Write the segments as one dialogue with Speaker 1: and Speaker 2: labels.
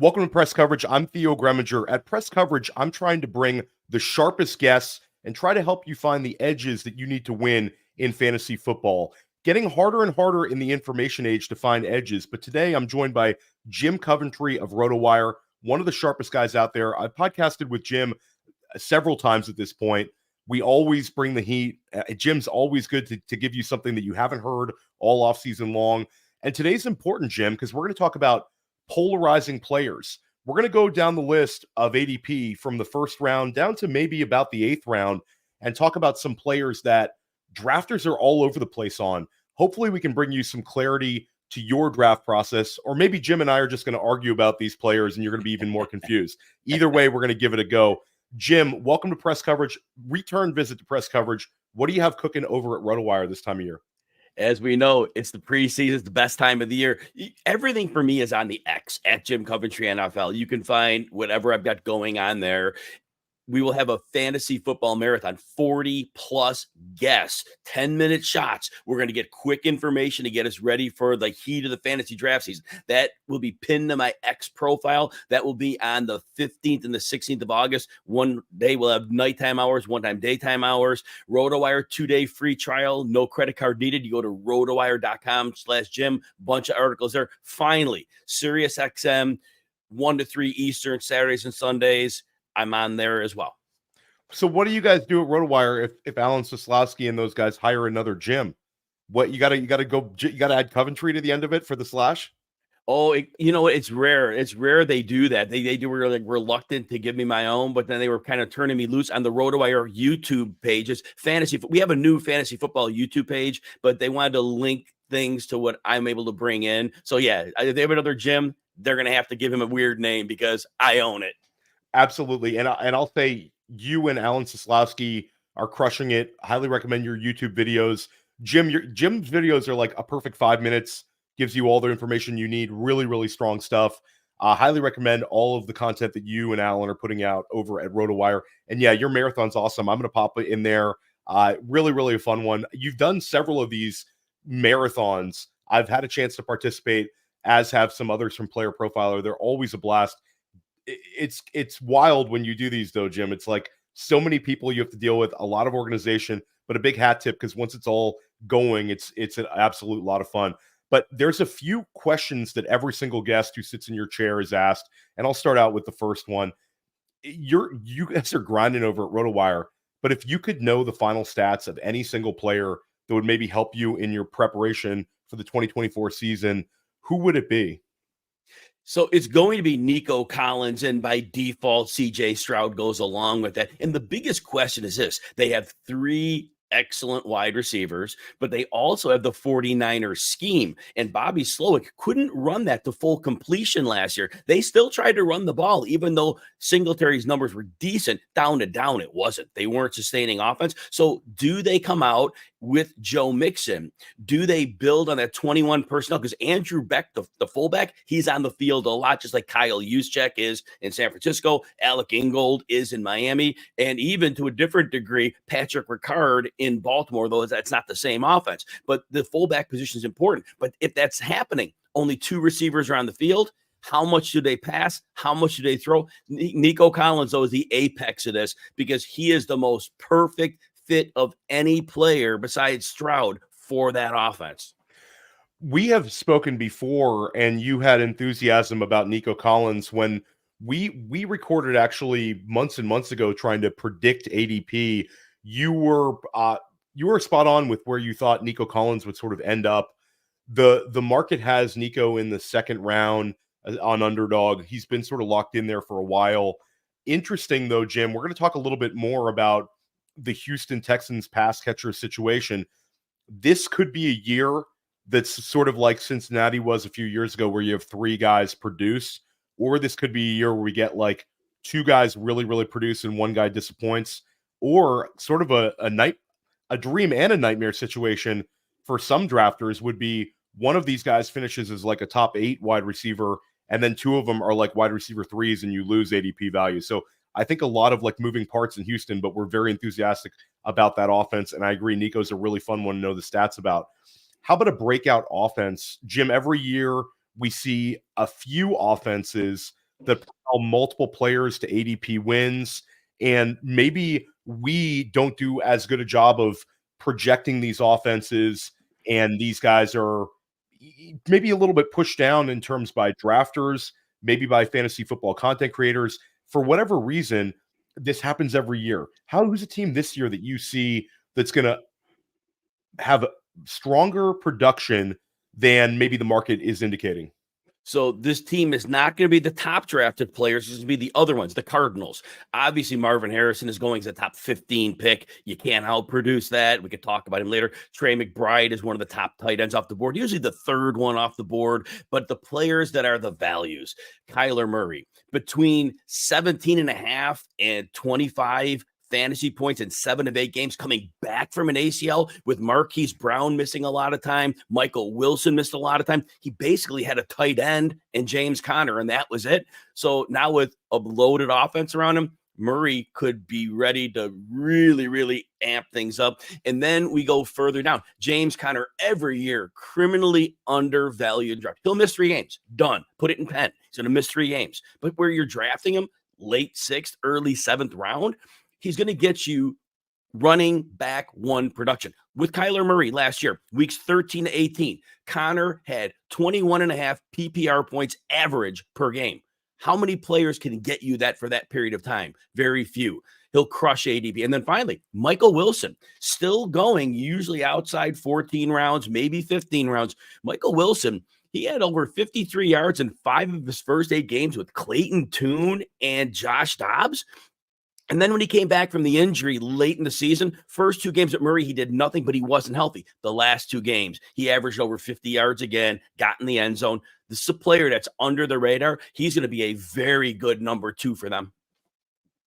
Speaker 1: Welcome to Press Coverage. I'm Theo Gremminger. At Press Coverage, I'm trying to bring the sharpest guests and try to help you find the edges that you need to win in fantasy football. Getting harder and harder in the information age to find edges, but today I'm joined by Jim Coventry of RotoWire, one of the sharpest guys out there. I've podcasted with Jim several times at this point. We always bring the heat. Jim's always good to give you something that you haven't heard all offseason long. And today's important, Jim, because we're going to talk about polarizing players. We're going to go down the list of ADP from the first round down to maybe about the eighth round and talk about some players that drafters are all over the place on. Hopefully we can bring you some clarity to your draft process, or maybe Jim and I are just going to argue about these players and you're going to be even more confused. Either way, we're going to give it a go. Jim, welcome to Press Coverage. Return visit to Press Coverage. What do you have cooking over at RotoWire this time of year?
Speaker 2: As we know, it's the preseason, it's the best time of the year. Everything for me is on the X at Jim Coventry NFL. You can find whatever I've got going on there. We will have a fantasy football marathon, 40 plus guests, 10-minute shots. We're going to get quick information to get us ready for the heat of the fantasy draft season. That will be pinned to my X profile. That will be on the 15th and the 16th of August. One day we'll have nighttime hours, one time daytime hours. RotoWire 2-day free trial, no credit card needed. You go to rotowire.com/Jim, bunch of articles there. Finally, SiriusXM, 1 to 3 Eastern, Saturdays and Sundays. I'm on there as well.
Speaker 1: So what do you guys do at RotoWire if Alan Soslowski and those guys hire another Jim? What you gotta add Coventry to the end of it for the slash?
Speaker 2: Oh, it's rare. It's rare they do that. They were like reluctant to give me my own, but then they were kind of turning me loose on the RotoWire YouTube pages. We have a new fantasy football YouTube page, but they wanted to link things to what I'm able to bring in. So yeah, if they have another Jim, they're gonna have to give him a weird name because I own it.
Speaker 1: Absolutely. And I'll say you and Alan Soslowski are crushing it. Highly recommend your YouTube videos. Jim's videos are like a perfect 5 minutes, gives you all the information you need. Really, really strong stuff. Highly recommend all of the content that you and Alan are putting out over at RotoWire. And yeah, your marathon's awesome. I'm going to pop it in there. Really, really a fun one. You've done several of these marathons. I've had a chance to participate, as have some others from Player Profiler. They're always a blast. It's wild when you do these though, Jim. It's like so many people you have to deal with, a lot of organization, but a big hat tip because once it's all going, it's an absolute lot of fun. But there's a few questions that every single guest who sits in your chair is asked, and I'll start out with the first one. You guys are grinding over at RotoWire, but if you could know the final stats of any single player that would maybe help you in your preparation for the 2024 season, who would it be?
Speaker 2: So it's going to be Nico Collins, and by default, CJ Stroud goes along with that. And the biggest question is this. They have 3 excellent wide receivers, but they also have the 49ers scheme. And Bobby Slowick couldn't run that to full completion last year. They still tried to run the ball, even though Singletary's numbers were decent. Down to down, it wasn't. They weren't sustaining offense. So do they come out with Joe Mixon? Do they build on that 21 personnel? Because Andrew Beck, the fullback, he's on the field a lot, just like Kyle Juszczyk is in San Francisco. Alec Ingold is in Miami. And even to a different degree, Patrick Ricard in Baltimore, though that's not the same offense. But the fullback position is important. But if that's happening, only 2 receivers are on the field. How much do they pass? How much do they throw? Nico Collins, though, is the apex of this because he is the most perfect fit of any player besides Stroud for that offense.
Speaker 1: We have spoken before, and you had enthusiasm about Nico Collins when we recorded actually months and months ago trying to predict ADP. You were spot on with where you thought Nico Collins would sort of end up. The market has Nico in the second round on Underdog. He's been sort of locked in there for a while. Interesting though, Jim, we're going to talk a little bit more about the Houston Texans pass catcher situation. This could be a year that's sort of like Cincinnati was a few years ago, where you have 3 guys produce, or this could be a year where we get like 2 guys really, really produce and 1 guy disappoints, or sort of a dream and a nightmare situation for some drafters would be one of these guys finishes as like a top 8 wide receiver, and then 2 of them are like wide receiver 3s, and you lose ADP value. So I think a lot of like moving parts in Houston, but we're very enthusiastic about that offense. And I agree, Nico's a really fun one to know the stats about. How about a breakout offense? Jim, every year we see a few offenses that propel multiple players to ADP wins. And maybe we don't do as good a job of projecting these offenses, and these guys are maybe a little bit pushed down in terms by drafters, maybe by fantasy football content creators. For whatever reason, this happens every year. Who's a team this year that you see that's going to have stronger production than maybe the market is indicating?
Speaker 2: So this team is not going to be the top drafted players. It's going to be the other ones, the Cardinals. Obviously, Marvin Harrison is going as a top 15 pick. You can't outproduce that. We could talk about him later. Trey McBride is one of the top tight ends off the board, usually the third one off the board. But the players that are the values, Kyler Murray, between 17.5 and 25 fantasy points in 7 of 8 games, coming back from an ACL with Marquise Brown missing a lot of time. Michael Wilson missed a lot of time. He basically had a tight end and James Conner, and that was it. So now with a loaded offense around him, Murray could be ready to really, really amp things up. And then we go further down. James Conner, every year, criminally undervalued draft. He'll miss 3 games. Done. Put it in pen. He's going to miss 3 games. But where you're drafting him, late 6th, early 7th round, he's going to get you running back 1 production. With Kyler Murray last year, weeks 13 to 18, Connor had 21.5 PPR points average per game. How many players can get you that for that period of time? Very few. He'll crush ADP. And then finally, Michael Wilson, still going, usually outside 14 rounds, maybe 15 rounds. Michael Wilson, he had over 53 yards in 5 of his first 8 games with Clayton Tune and Josh Dobbs. And then when he came back from the injury late in the season, first 2 games at Murray, he did nothing, but he wasn't healthy. The last 2 games, he averaged over 50 yards again, got in the end zone. This is a player that's under the radar. He's going to be a very good number 2 for them.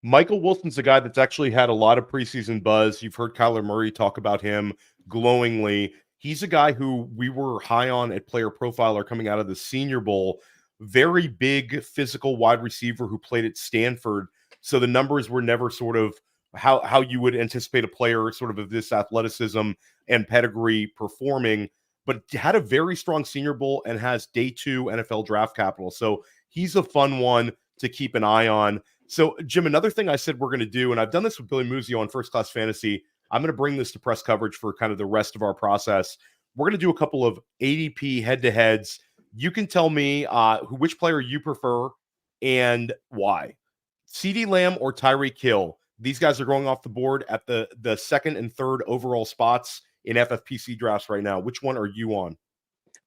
Speaker 1: Michael Wilson's a guy that's actually had a lot of preseason buzz. You've heard Kyler Murray talk about him glowingly. He's a guy who we were high on at Player Profiler coming out of the Senior Bowl. Very big physical wide receiver who played at Stanford. So the numbers were never sort of how you would anticipate a player sort of this athleticism and pedigree performing, but had a very strong Senior Bowl and has day 2 NFL draft capital. So he's a fun one to keep an eye on. So Jim, another thing I said we're going to do, and I've done this with Billy Muzio on First Class Fantasy, I'm going to bring this to press coverage for kind of the rest of our process. We're going to do a couple of ADP head-to-heads. You can tell me which player you prefer and why. CeeDee Lamb or Tyreek Hill. These guys are going off the board at the 2nd and 3rd overall spots in FFPC drafts right now. Which one are you on?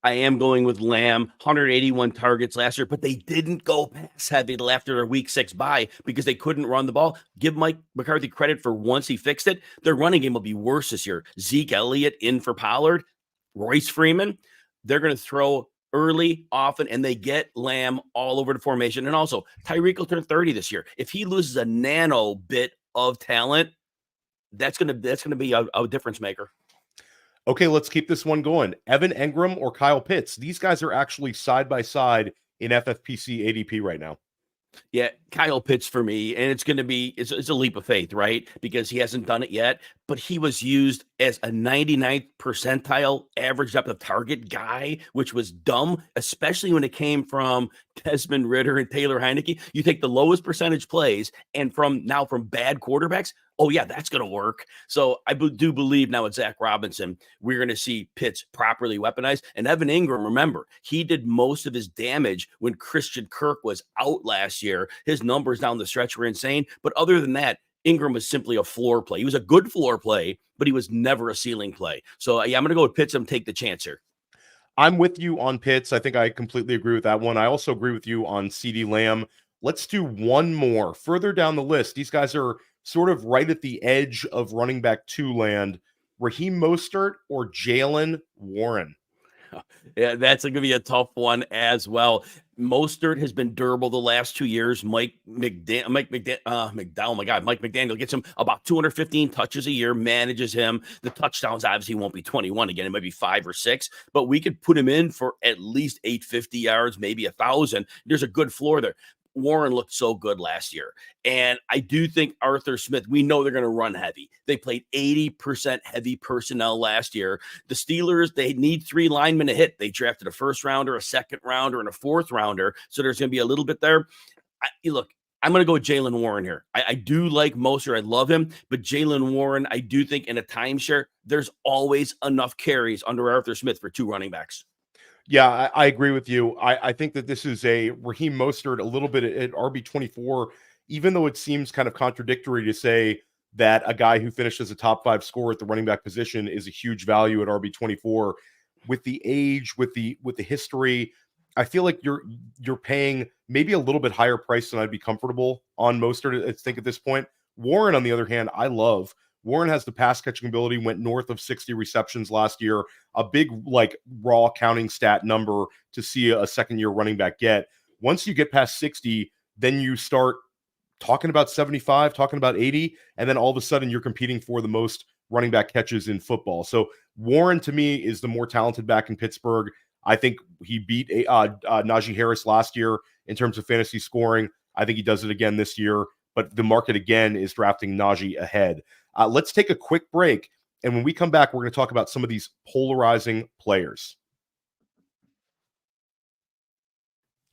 Speaker 2: I am going with Lamb, 181 targets last year, but they didn't go pass heavy after their week 6 bye because they couldn't run the ball. Give Mike McCarthy credit for once he fixed it. Their running game will be worse this year. Zeke Elliott in for Pollard, Royce Freeman. They're going to throw early, often, and they get Lamb all over the formation. And also, Tyreek will turn 30 this year. If he loses a nano bit of talent, that's gonna be a difference maker.
Speaker 1: Okay, let's keep this one going. Evan Engram or Kyle Pitts. These guys are actually side by side in FFPC ADP right now.
Speaker 2: Yeah, Kyle Pitts for me, and it's a leap of faith, right? Because he hasn't done it yet, but he was used as a 99th percentile average depth of target guy, which was dumb, especially when it came from Desmond Ridder and Taylor Heineke. You take the lowest percentage plays, and from bad quarterbacks, oh yeah, that's going to work. So I do believe now with Zach Robinson, we're going to see Pitts properly weaponized. And Evan Engram, remember, he did most of his damage when Christian Kirk was out last year. His numbers down the stretch were insane. But other than that, Engram was simply a floor play. He was a good floor play, but he was never a ceiling play. So yeah, I'm going to go with Pitts and take the chance here.
Speaker 1: I'm with you on Pitts. I think I completely agree with that one. I also agree with you on CeeDee Lamb. Let's do one more. Further down the list, these guys are sort of right at the edge of running back 2 land. Raheem Mostert or Jaylen Warren?
Speaker 2: Yeah, that's going to be a tough one as well. Mostert has been durable the last 2 years. Mike McDaniel gets him about 215 touches a year, manages him. The touchdowns obviously won't be 21 again. It might be 5 or 6, but we could put him in for at least 850 yards, maybe 1,000. There's a good floor there. Warren looked so good last year. And I do think Arthur Smith, we know they're going to run heavy. They played 80% heavy personnel last year. The Steelers, they need 3 linemen to hit. They drafted a 1st rounder, a 2nd rounder, and a 4th rounder. So there's going to be a little bit there. Look, I'm going to go with Jaylen Warren here. I do like Mostert. I love him, but Jaylen Warren, I do think in a timeshare, there's always enough carries under Arthur Smith for 2 running backs.
Speaker 1: Yeah, I agree with you. I think that this is a Raheem Mostert a little bit at RB24, even though it seems kind of contradictory to say that a guy who finished as a top 5 scorer at the running back position is a huge value at RB24. With the age, with the history, I feel like you're paying maybe a little bit higher price than I'd be comfortable on Mostert, I think, at this point. Warren, on the other hand, I love. Warren has the pass catching ability, went north of 60 receptions last year, a big, like, raw counting stat number to see a second-year running back get. Once you get past 60, then you start talking about 75, talking about 80, and then all of a sudden you're competing for the most running back catches in football. So Warren, to me, is the more talented back in Pittsburgh. I think he beat Najee Harris last year in terms of fantasy scoring. I think he does it again this year, but the market again is drafting Najee ahead. Let's take a quick break, and when we come back, we're going to talk about some of these polarizing players.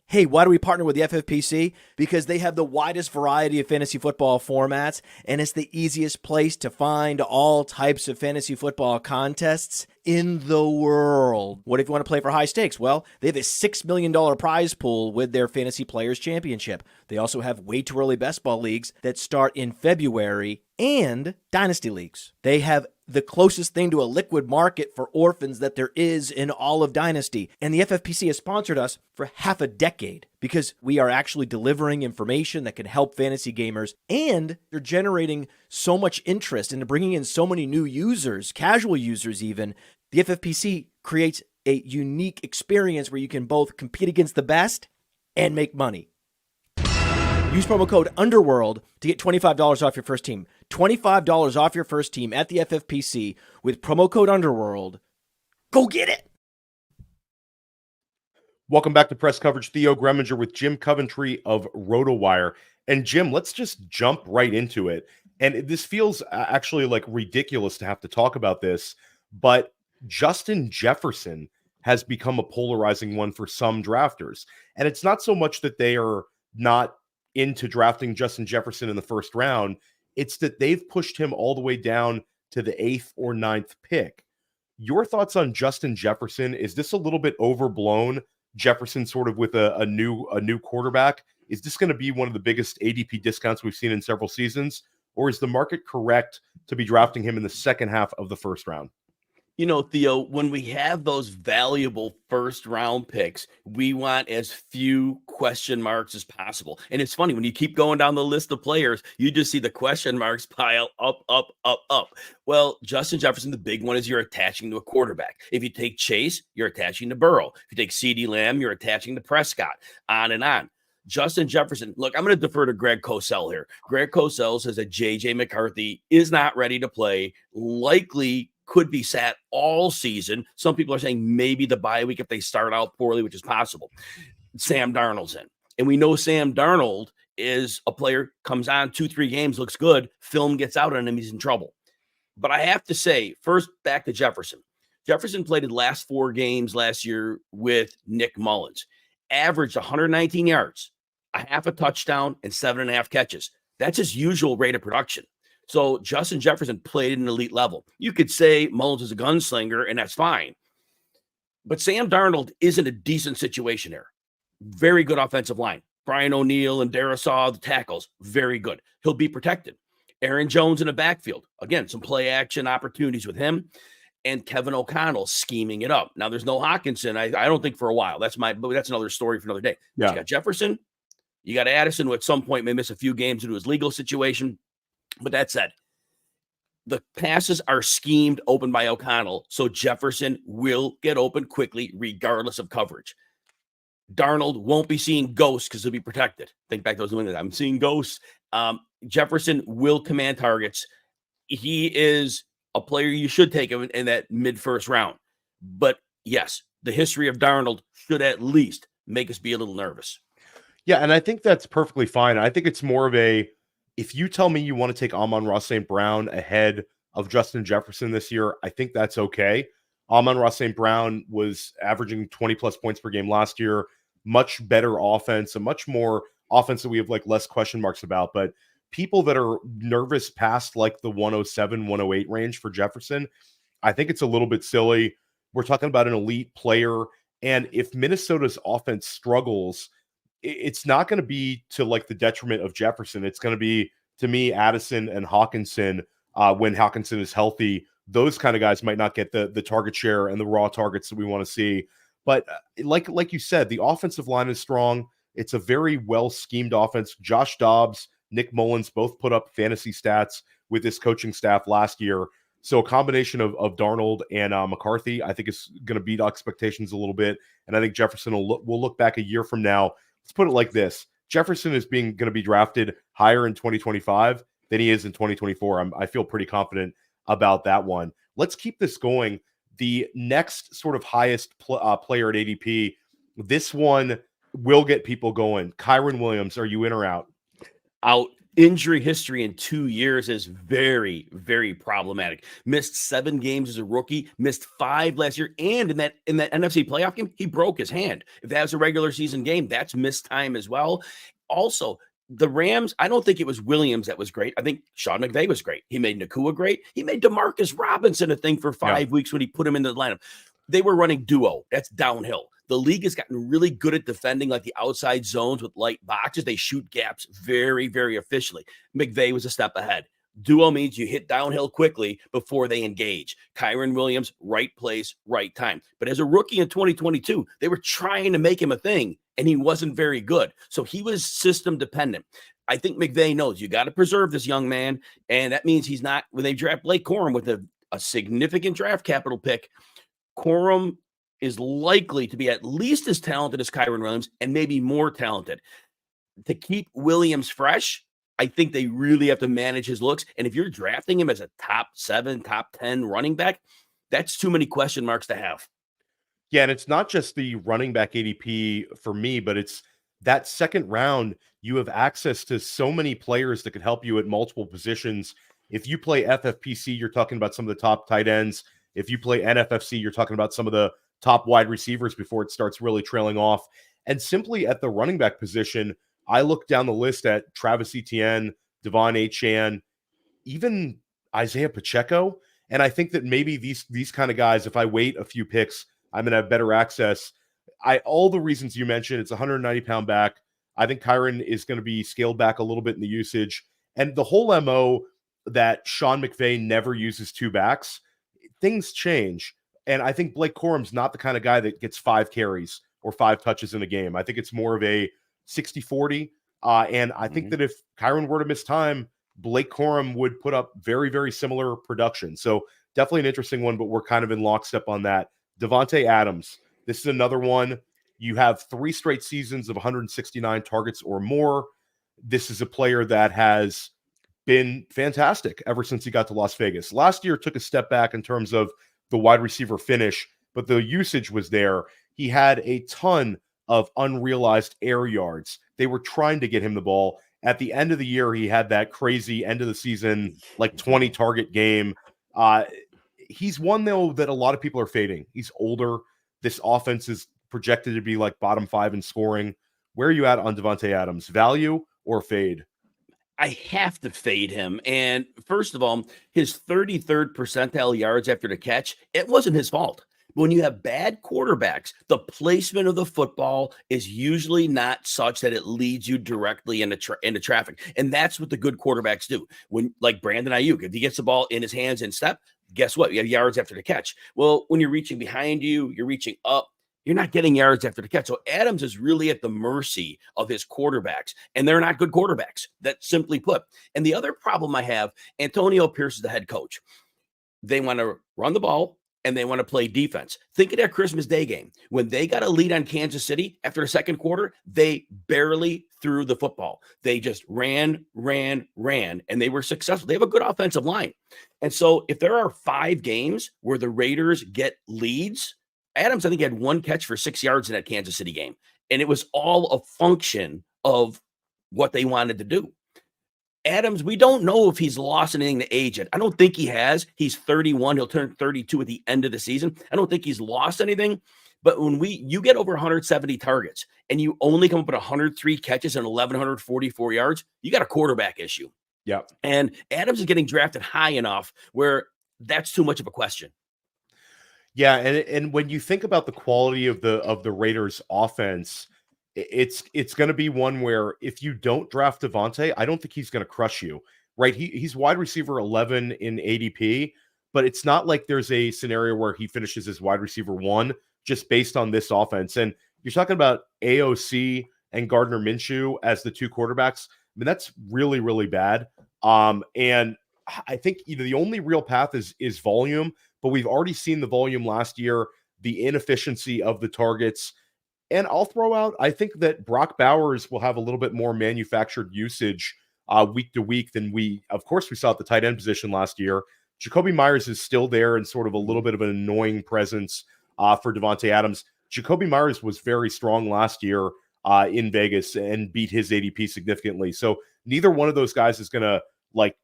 Speaker 3: Hey, why do we partner with the FFPC? Because they have the widest variety of fantasy football formats, and it's the easiest place to find all types of fantasy football contests in the world. What if you want to play for high stakes? Well, they have a $6 million prize pool with their Fantasy Players Championship. They also have way too early best ball leagues that start in February and Dynasty leagues. They have the closest thing to a liquid market for orphans that there is in all of Dynasty. And the FFPC has sponsored us for half a decade because we are actually delivering information that can help fantasy gamers, and they're generating so much interest and bringing in so many new users, casual users even. The FFPC creates a unique experience where you can both compete against the best and make money. Use promo code UNDERWORLD to get $25 off your first team. $25 off your first team at the FFPC with promo code UNDERWORLD. Go get it!
Speaker 1: Welcome back to Press Coverage. Theo Gremminger with Jim Coventry of RotoWire. And Jim, let's just jump right into it. And this feels actually like ridiculous to have to talk about this, but Justin Jefferson has become a polarizing one for some drafters. And it's not so much that they are not into drafting Justin Jefferson in the first round. It's that they've pushed him all the way down to the 8th or 9th pick. Your thoughts on Justin Jefferson? Is this a little bit overblown? Jefferson sort of with a new quarterback? Is this going to be one of the biggest ADP discounts we've seen in several seasons? Or is the market correct to be drafting him in the second half of the first round?
Speaker 2: You know, Theo, when we have those valuable first round picks, we want as few question marks as possible. And it's funny, when you keep going down the list of players, you just see the question marks pile up. Well, Justin Jefferson, the big one is you're attaching to a quarterback. If you take Chase, you're attaching to Burrow. If you take Ceedee Lamb, you're attaching to Prescott, on and on. Justin Jefferson, look, I'm going to defer to Greg Cosell here. Greg Cosell says that J.J. McCarthy is not ready to play, likely could be sat all season. Some people are saying maybe the bye week if they start out poorly, which is possible. Sam Darnold's in. And we know Sam Darnold is a player, comes on 2-3 games, looks good, film gets out on him, he's in trouble. But I have to say, first, back to Jefferson. Jefferson played his last 4 games last year with Nick Mullins. Averaged 119 yards, a half a touchdown, and 7.5 catches. That's his usual rate of production. So Justin Jefferson played at an elite level. You could say Mullins is a gunslinger, and that's fine. But Sam Darnold is in a decent situation here. Very good offensive line. Brian O'Neill and Darisaw, the tackles, very good. He'll be protected. Aaron Jones in the backfield. Again, some play action opportunities with him. And Kevin O'Connell scheming it up. Now, there's no Hawkinson, I don't think, for a while. That's another story for another day. Yeah. You got Jefferson. You got Addison, who at some point may miss a few games due to his legal situation. But that said, the passes are schemed open by O'Connell, so Jefferson will get open quickly regardless of coverage. Darnold won't be seeing ghosts because he'll be protected. Think back to those moments. I'm seeing ghosts. Jefferson will command targets. He is a player you should take him in that mid-first round. But yes, the history of Darnold should at least make us be a little nervous.
Speaker 1: Yeah, and I think that's perfectly fine. I think it's more of if you tell me you want to take Amon-Ra St. Brown ahead of Justin Jefferson this year, I think that's okay. Amon-Ra St. Brown was averaging 20-plus points per game last year, much better offense, a much more offense that we have like less question marks about, but people that are nervous past like the 107, 108 range for Jefferson, I think it's a little bit silly. We're talking about an elite player. And if Minnesota's offense struggles, it's not going to be to like the detriment of Jefferson. It's going to be, to me, Addison and Hawkinson when Hawkinson is healthy. Those kind of guys might not get the target share and the raw targets that we want to see. But like you said, the offensive line is strong. It's a very well schemed offense. Josh Dobbs, Nick Mullins both put up fantasy stats with this coaching staff last year. So a combination of Darnold and McCarthy, I think, is going to beat expectations a little bit. And I think Jefferson will look back a year from now. Let's put it like this. Jefferson is going to be drafted higher in 2025 than he is in 2024. I feel pretty confident about that one. Let's keep this going. The next sort of highest player at ADP, this one will get people going. Kyren Williams, are you in or out?
Speaker 2: Out. Injury history in 2 years is very, very problematic. Missed 7 games as a rookie, missed 5 last year, and in that NFC playoff game, he broke his hand. If that was a regular season game, that's missed time as well. Also, the Rams, I don't think it was Williams that was great. I think Sean McVay was great. He made Nakua great. He made Demarcus Robinson a thing for 5 weeks when he put him into the lineup. They were running duo. That's downhill. The league has gotten really good at defending like the outside zones with light boxes. They shoot gaps very, very efficiently. McVay was a step ahead. Duo means you hit downhill quickly before they engage. Kyren Williams, right place, right time. But as a rookie in 2022, they were trying to make him a thing, and he wasn't very good. So he was system dependent. I think McVay knows you got to preserve this young man, and that means he's not, when they draft Blake Corum with a significant draft capital pick, Corum is likely to be at least as talented as Kyren Williams and maybe more talented. To keep Williams fresh, I think they really have to manage his looks. And if you're drafting him as a top 7, top 10 running back, that's too many question marks to have.
Speaker 1: Yeah, and it's not just the running back ADP for me, but it's that second round. You have access to so many players that could help you at multiple positions. If you play FFPC, you're talking about some of the top tight ends. If you play NFFC, you're talking about some of the top wide receivers before it starts really trailing off. And simply at the running back position, I look down the list at Travis Etienne, De'Von Achane, even Isaiah Pacheco. And I think that maybe these kind of guys, if I wait a few picks, I'm going to have better access. All the reasons you mentioned, it's a 190-pound back. I think Kyren is going to be scaled back a little bit in the usage. And the whole MO that Sean McVay never uses 2 backs, things change. And I think Blake Corum's not the kind of guy that gets 5 carries or 5 touches in a game. I think it's more of a 60-40. And I think that if Kyren were to miss time, Blake Corum would put up very, very similar production. So definitely an interesting one, but we're kind of in lockstep on that. Davante Adams, this is another one. You have 3 straight seasons of 169 targets or more. This is a player that has been fantastic ever since he got to Las Vegas. Last year took a step back in terms of the wide receiver finish, but the usage was there. He had a ton of unrealized air yards. They were trying to get him the ball. At the end of the year, he had that crazy end of the season, like 20 target game. He's one, though, that a lot of people are fading. He's older. This offense is projected to be like bottom 5 in scoring. Where are you at on Davante Adams? Value or fade?
Speaker 2: I have to fade him. And first of all, his 33rd percentile yards after the catch, it wasn't his fault. But when you have bad quarterbacks, the placement of the football is usually not such that it leads you directly into traffic. And that's what the good quarterbacks do. When, like Brandon Ayuk, if he gets the ball in his hands and step, guess what? You have yards after the catch. Well, when you're reaching behind you, you're reaching up, you're not getting yards after the catch. So Adams is really at the mercy of his quarterbacks, and they're not good quarterbacks. That's simply put. And the other problem I have, Antonio Pierce is the head coach. They want to run the ball, and they want to play defense. Think of that Christmas Day game. When they got a lead on Kansas City after the second quarter, they barely threw the football. They just ran, and they were successful. They have a good offensive line. And so if there are 5 games where the Raiders get leads, Adams, I think, had 1 catch for 6 yards in that Kansas City game. And it was all a function of what they wanted to do. Adams, we don't know if he's lost anything to age yet. I don't think he has. He's 31. He'll turn 32 at the end of the season. I don't think he's lost anything, But when you get over 170 targets and you only come up with 103 catches and 1,144 yards, you got a quarterback issue.
Speaker 1: Yeah.
Speaker 2: And Adams is getting drafted high enough where that's too much of a question.
Speaker 1: Yeah, and when you think about the quality of the Raiders offense, it's going to be one where if you don't draft Davante, I don't think he's going to crush you, right? He's wide receiver 11 in ADP, but it's not like there's a scenario where he finishes as wide receiver 1 just based on this offense. And you're talking about AOC and Gardner Minshew as the two quarterbacks. I mean, that's really, really bad. And I think the only real path is volume, but we've already seen the volume last year, the inefficiency of the targets. And I'll throw out, I think that Brock Bowers will have a little bit more manufactured usage week to week than we saw at the tight end position last year. Jacoby Myers is still there and sort of a little bit of an annoying presence for Davante Adams. Jacoby Myers was very strong last year in Vegas and beat his ADP significantly. So neither one of those guys is going to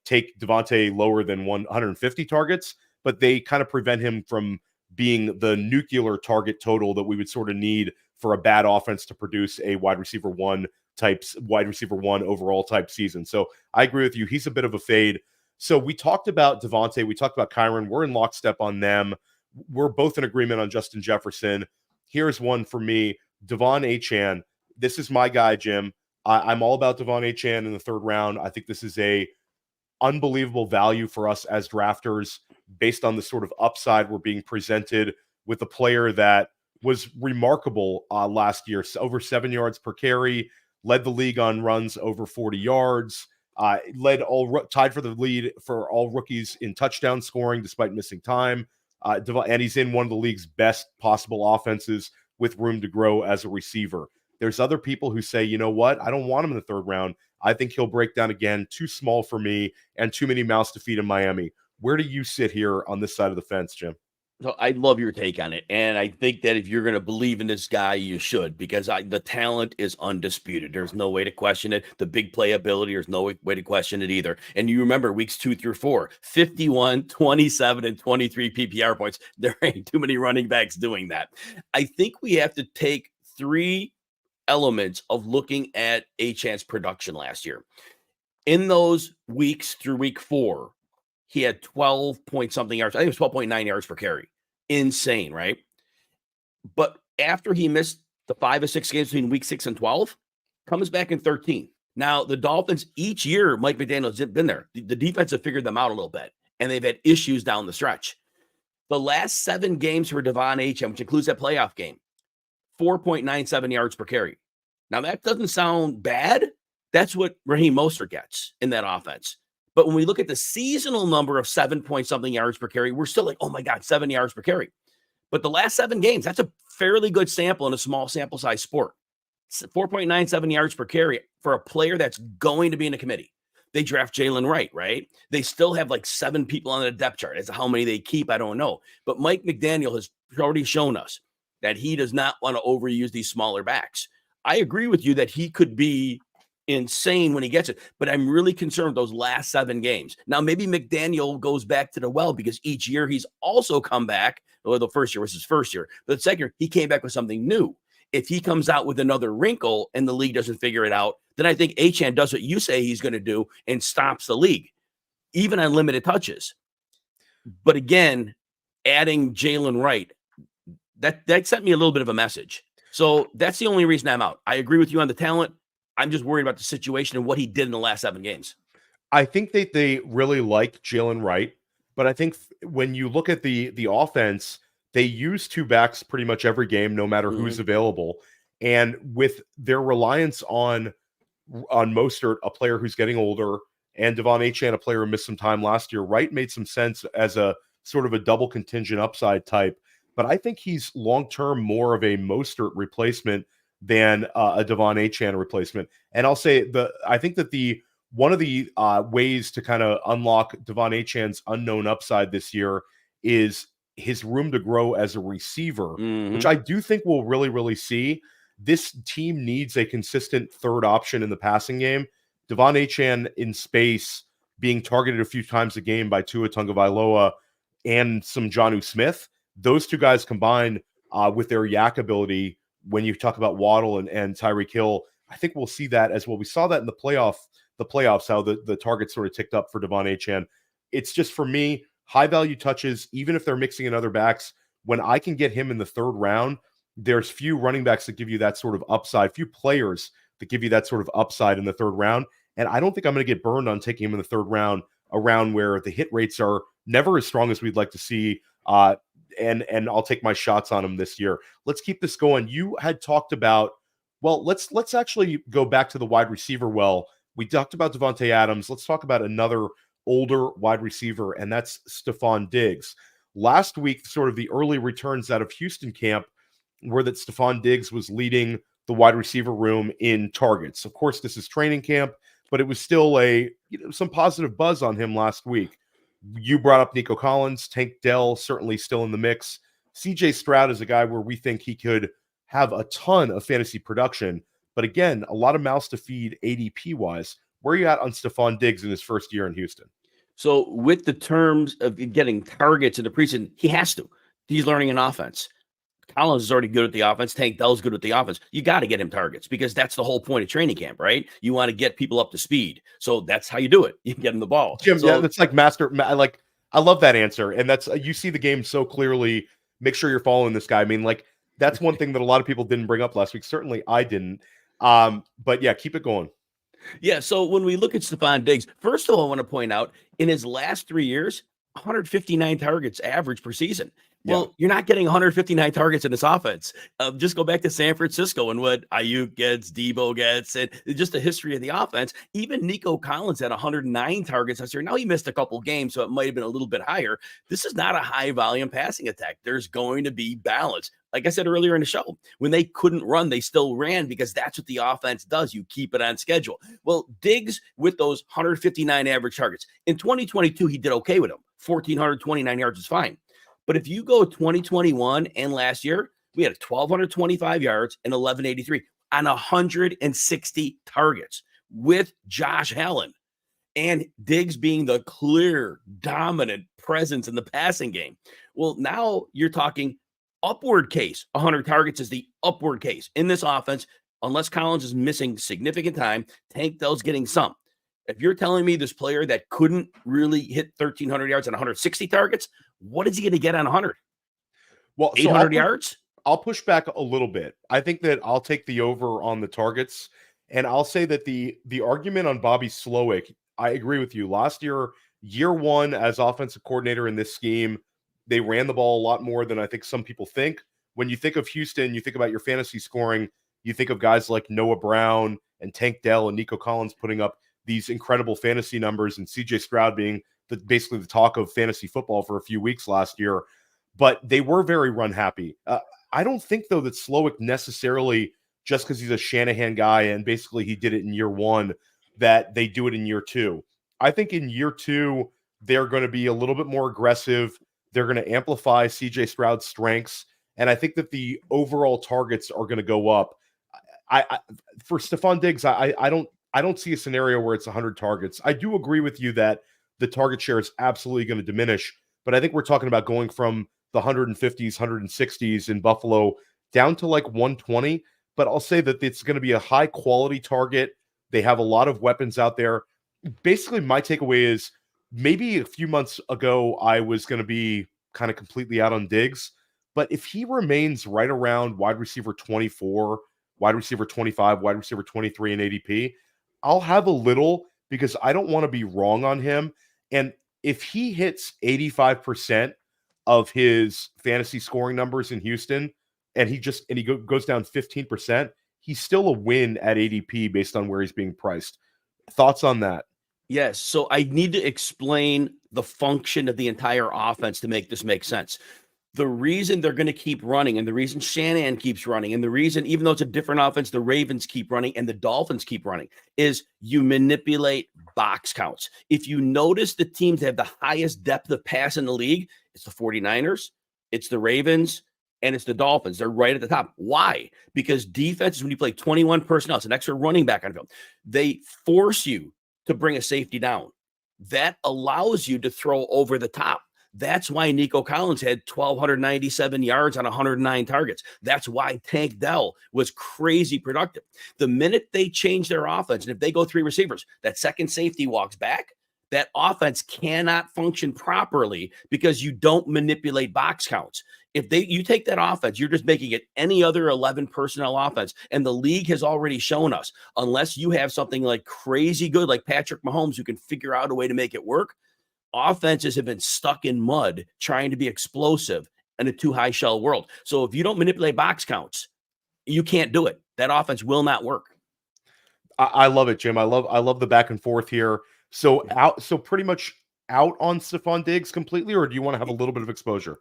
Speaker 1: take Davante lower than 150 targets, but they kind of prevent him from being the nuclear target total that we would sort of need for a bad offense to produce a wide receiver one overall type season. So I agree with you. He's a bit of a fade. So we talked about Davante. We talked about Kyren. We're in lockstep on them. We're both in agreement on Justin Jefferson. Here's one for me, De'Von Achane. This is my guy, Jim. I'm all about De'Von Achane in the third round. I think this is a unbelievable value for us as drafters based on the sort of upside we're being presented with a player that was remarkable last year. Over 7 yards per carry, led the league on runs over 40 yards, tied for the lead for all rookies in touchdown scoring despite missing time. And he's in one of the league's best possible offenses with room to grow as a receiver. There's other people who say, you know what? I don't want him in the third round. I think he'll break down again. Too small for me and too many mouths to feed in Miami. Where do you sit here on this side of the fence, Jim?
Speaker 2: So I love your take on it. And I think that if you're going to believe in this guy, you should, because the talent is undisputed. There's no way to question it. The big playability, there's no way to question it either. And you remember weeks 2 through 4, 51, 27, and 23 PPR points. There ain't too many running backs doing that. I think we have to take 3 elements of looking at Achane's production last year. In those weeks through week 4, he had 12 point something yards. I think it was 12.9 yards per carry. Insane, right? But after he missed the 5 or 6 games between week 6 and 12, comes back in 13. Now, the Dolphins, each year, Mike McDaniel's been there. The defense have figured them out a little bit, and they've had issues down the stretch. The last 7 games for De'Von Achane, which includes that playoff game, 4.97 yards per carry. Now, that doesn't sound bad. That's what Raheem Mostert gets in that offense. But when we look at the seasonal number of 7 point something yards per carry, we're still like, oh my God, 7 yards per carry. But the last 7 games, that's a fairly good sample in a small sample size sport. 4.97 yards per carry for a player that's going to be in a committee. They draft Jalen Wright, right? They still have like 7 people on the depth chart. As to how many they keep, I don't know. But Mike McDaniel has already shown us that he does not want to overuse these smaller backs. I agree with you that he could be insane when he gets it, but I'm really concerned with those last 7 games. Now, maybe McDaniel goes back to the well because each year he's also come back. Well, the first year was his first year, but the second year he came back with something new. If he comes out with another wrinkle and the league doesn't figure it out, then I think Achane does what you say he's going to do and stops the league, even on limited touches. But again, adding Jalen Wright, that sent me a little bit of a message. So that's the only reason I'm out. I agree with you on the talent. I'm just worried about the situation and what he did in the last 7 games.
Speaker 1: I think that they really like Jalen Wright, but I think when you look at the offense, they use 2 backs pretty much every game, no matter who's available. And with their reliance on Mostert, a player who's getting older, and De'Von Achane, a player who missed some time last year, Wright made some sense as a sort of a double contingent upside type. But I think he's long-term more of a Mostert replacement than a De'Von Achane replacement. And I'll say I think that one of the ways to kind of unlock De'Von Achane's unknown upside this year is his room to grow as a receiver, which I do think we'll really, really see. This team needs a consistent third option in the passing game. De'Von Achane in space being targeted a few times a game by Tua Tagovailoa and some Jonnu Smith. Those 2 guys combined with their yak ability. When you talk about Waddle and Tyreek Hill, I think we'll see that as well. We saw that in the playoffs, how the targets sort of ticked up for De'Von Achane. It's just, for me, high value touches, even if they're mixing in other backs, when I can get him in the third round, there's few running backs that give you that sort of upside, few players that give you that sort of upside in the third round. And I don't think I'm going to get burned on taking him in the third round, a round where the hit rates are never as strong as we'd like to see. And I'll take my shots on him this year. Let's keep this going. You had talked about, well, let's actually go back to the wide receiver. Well, we talked about Davante Adams. Let's talk about another older wide receiver, and that's Stefon Diggs. Last week, sort of the early returns out of Houston camp were that Stefon Diggs was leading the wide receiver room in targets. Of course, this is training camp, but it was still some positive buzz on him last week. You brought up Nico Collins, Tank Dell, certainly still in the mix. CJ Stroud is a guy where we think he could have a ton of fantasy production, but again, a lot of mouths to feed ADP wise. Where are you at on Stefon Diggs in his first year in Houston?
Speaker 2: So with the terms of getting targets in the preseason, he has to. He's learning an offense. Collins is already good at the offense. Tank Dell's good at the offense. You got to get him targets because that's the whole point of training camp, right? You want to get people up to speed. So that's how you do it. You get them the ball.
Speaker 1: Jim,
Speaker 2: so,
Speaker 1: yeah, that's like I love that answer. And that's, you see the game so clearly. Make sure you're following this guy. I mean, like, that's one thing that a lot of people didn't bring up last week. Certainly I didn't. But yeah, keep it going.
Speaker 2: Yeah. So when we look at Stefon Diggs, first of all, I want to point out in his last 3 years, 159 targets average per season. Well, you're not getting 159 targets in this offense. Just go back to San Francisco and what Ayuk gets, Debo gets, and just the history of the offense. Even Nico Collins had 109 targets last year. Now he missed a couple games, so it might have been a little bit higher. This is not a high volume passing attack. There's going to be balance. Like I said earlier in the show, when they couldn't run, they still ran because that's what the offense does. You keep it on schedule. Well, Diggs with those 159 average targets. In 2022, he did okay with them. 1,429 yards is fine. But if you go 2021 and last year, we had 1,225 yards and 1,183 on 160 targets with Josh Allen and Diggs being the clear dominant presence in the passing game. Well, now you're talking upward case. 100 targets is the upward case in this offense, unless Collins is missing significant time. Tank Dell's getting some. If you're telling me this player that couldn't really hit 1,300 yards and 160 targets, what is he going to get on 100?
Speaker 1: Well,
Speaker 2: 800 yards?
Speaker 1: I'll push back a little bit. I think that I'll take the over on the targets, and I'll say that the argument on Bobby Slowick, I agree with you. Last year, year one as offensive coordinator in this scheme, they ran the ball a lot more than I think some people think. When you think of Houston, you think about your fantasy scoring, you think of guys like Noah Brown and Tank Dell and Nico Collins putting up these incredible fantasy numbers, and CJ Stroud being basically the talk of fantasy football for a few weeks last year. But they were very run happy. I don't think, though, that Slowick necessarily, just because he's a Shanahan guy and basically he did it in year one, that they do it in year two. I think in year two, they're going to be a little bit more aggressive. They're going to amplify CJ Stroud's strengths. And I think that the overall targets are going to go up. For Stefon Diggs, I don't see a scenario where it's 100 targets. I do agree with you that the target share is absolutely going to diminish, but I think we're talking about going from the 150s, 160s in Buffalo down to like 120. But I'll say that it's going to be a high quality target. They have a lot of weapons out there. Basically, my takeaway is maybe a few months ago, I was going to be kind of completely out on Diggs, but if he remains right around wide receiver 24, wide receiver 25, wide receiver 23 in ADP, I'll have a little, because I don't want to be wrong on him. And if he hits 85% of his fantasy scoring numbers in Houston, and he goes down 15%, he's still a win at ADP based on where he's being priced. Thoughts on that?
Speaker 2: Yes. So I need to explain the function of the entire offense to make this make sense. The reason they're going to keep running, and the reason Shanahan keeps running, and the reason, even though it's a different offense, the Ravens keep running and the Dolphins keep running, is you manipulate box counts. If you notice the teams that have the highest depth of pass in the league, it's the 49ers, it's the Ravens, and it's the Dolphins. They're right at the top. Why? Because defenses, when you play 21 personnel, it's an extra running back on field, they force you to bring a safety down. That allows you to throw over the top. That's why Nico Collins had 1,297 yards on 109 targets. That's why Tank Dell was crazy productive. The minute they change their offense, and if they go 3 receivers, that second safety walks back, that offense cannot function properly because you don't manipulate box counts. If you take that offense, you're just making it any other 11 personnel offense. And the league has already shown us, unless you have something like crazy good, like Patrick Mahomes, who can figure out a way to make it work, offenses have been stuck in mud trying to be explosive in a too high shell world. So if you don't manipulate box counts, you can't do it. That offense will not work.
Speaker 1: I love it, Jim. I love the back and forth here. So pretty much out on Stefon Diggs completely, or do you want to have a little bit of exposure?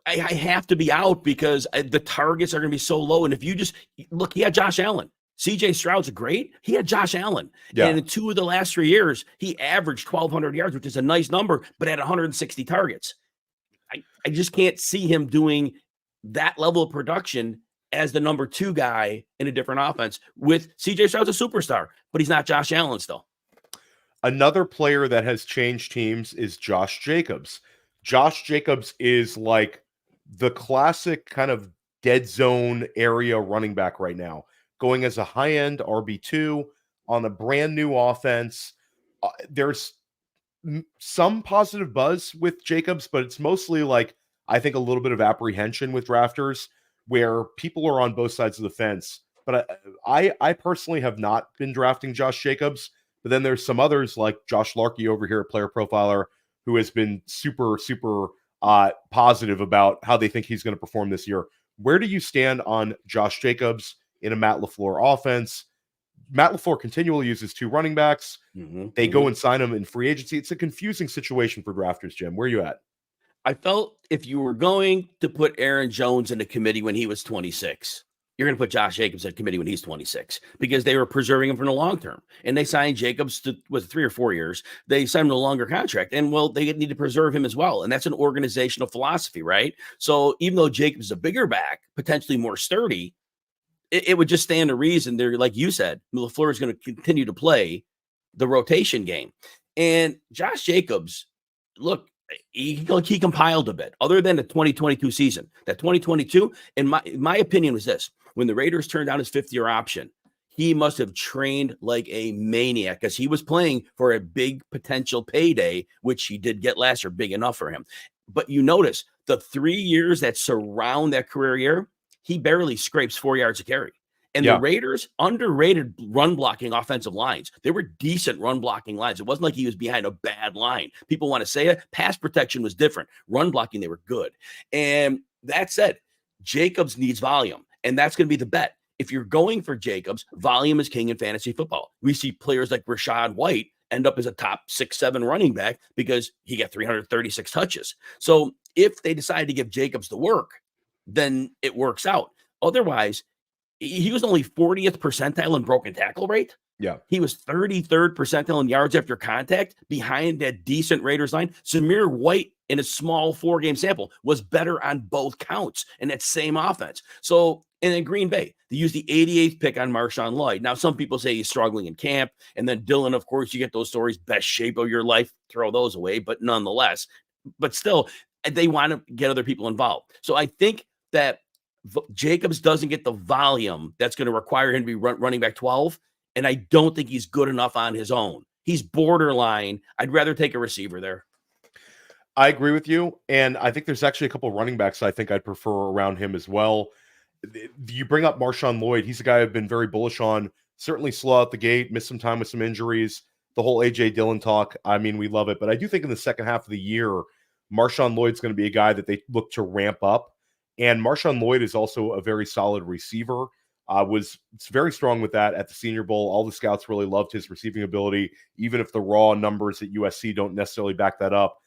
Speaker 2: I have to be out because the targets are going to be so low. And if you just look, he had Josh Allen. CJ Stroud's great. He had Josh Allen. Yeah. And in 2 of the last 3 years, he averaged 1,200 yards, which is a nice number, but had 160 targets. I just can't see him doing that level of production as the number 2 guy in a different offense with CJ Stroud's a superstar, but he's not Josh Allen still.
Speaker 1: Another player that has changed teams is Josh Jacobs. Josh Jacobs is like the classic kind of dead zone area running back right now, going as a high-end RB2 on a brand new offense. There's some positive buzz with Jacobs, but it's mostly like, I think, a little bit of apprehension with drafters where people are on both sides of the fence. But I personally have not been drafting Josh Jacobs, but then there's some others like Josh Larkey over here at Player Profiler who has been super positive about how they think he's going to perform this year. Where do you stand on Josh Jacobs in a Matt LaFleur offense? Matt LaFleur continually uses 2 running backs. They go and sign them in free agency. It's a confusing situation for drafters, Jim. Where are you at?
Speaker 2: I felt if you were going to put Aaron Jones in a committee when he was 26, you're going to put Josh Jacobs in a committee when he's 26 because they were preserving him for the long term. And they signed Jacobs to 3 or 4 years. They signed him to a longer contract. And, well, they need to preserve him as well. And that's an organizational philosophy, right? So even though Jacobs is a bigger back, potentially more sturdy, it would just stand to reason there, like you said, LaFleur is going to continue to play the rotation game. And Josh Jacobs, look, he compiled a bit other than the 2022 season. That 2022, in my opinion, was this. When the Raiders turned down his 5th-year option, he must have trained like a maniac because he was playing for a big potential payday, which he did get last year, big enough for him. But you notice the 3 years that surround that career year, he barely scrapes 4 yards a carry. And the Raiders underrated run blocking offensive lines. They were decent run blocking lines. It wasn't like he was behind a bad line. People want to say it. Pass protection was different. Run blocking, they were good. And that said, Jacobs needs volume. And that's going to be the bet. If you're going for Jacobs, volume is king in fantasy football. We see players like Rachaad White end up as a top 6-7 running back because he got 336 touches. So if they decide to give Jacobs the work, then it works out. Otherwise, he was only 40th percentile in broken tackle rate.
Speaker 1: Yeah.
Speaker 2: He was 33rd percentile in yards after contact behind that decent Raiders line. Zamir White, in a small 4-game sample, was better on both counts in that same offense. So, and then Green Bay, they used the 88th pick on Marshawn Lloyd. Now, some people say he's struggling in camp. And then Dylan, of course, you get those stories, best shape of your life, throw those away. But nonetheless, but still, they want to get other people involved. So I think that Jacobs doesn't get the volume that's going to require him to be running back 12. And I don't think he's good enough on his own. He's borderline. I'd rather take a receiver there.
Speaker 1: I agree with you. And I think there's actually a couple of running backs I think I'd prefer around him as well. You bring up Marshawn Lloyd. He's a guy I've been very bullish on. Certainly slow out the gate, missed some time with some injuries. The whole A.J. Dillon talk, I mean, we love it. But I do think in the second half of the year, Marshawn Lloyd's going to be a guy that they look to ramp up. And Marshawn Lloyd is also a very solid receiver. Was very strong with that at the Senior Bowl. All the scouts really loved his receiving ability, even if the raw numbers at USC don't necessarily back that up.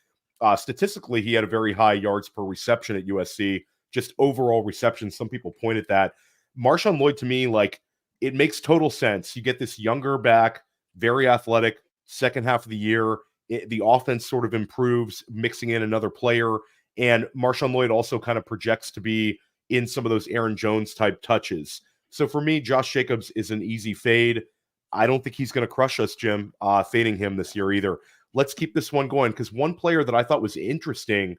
Speaker 1: Statistically, he had a very high yards per reception at USC. Just overall reception, some people point at that. Marshawn Lloyd, to me, like, it makes total sense. You get this younger back, very athletic, second half of the year. The offense sort of improves, mixing in another player. And Marshawn Lloyd also kind of projects to be in some of those Aaron Jones type touches. So for me, Josh Jacobs is an easy fade. I don't think he's going to crush us, Jim, fading him this year either. let's keep this one going, because one player that I thought was interesting,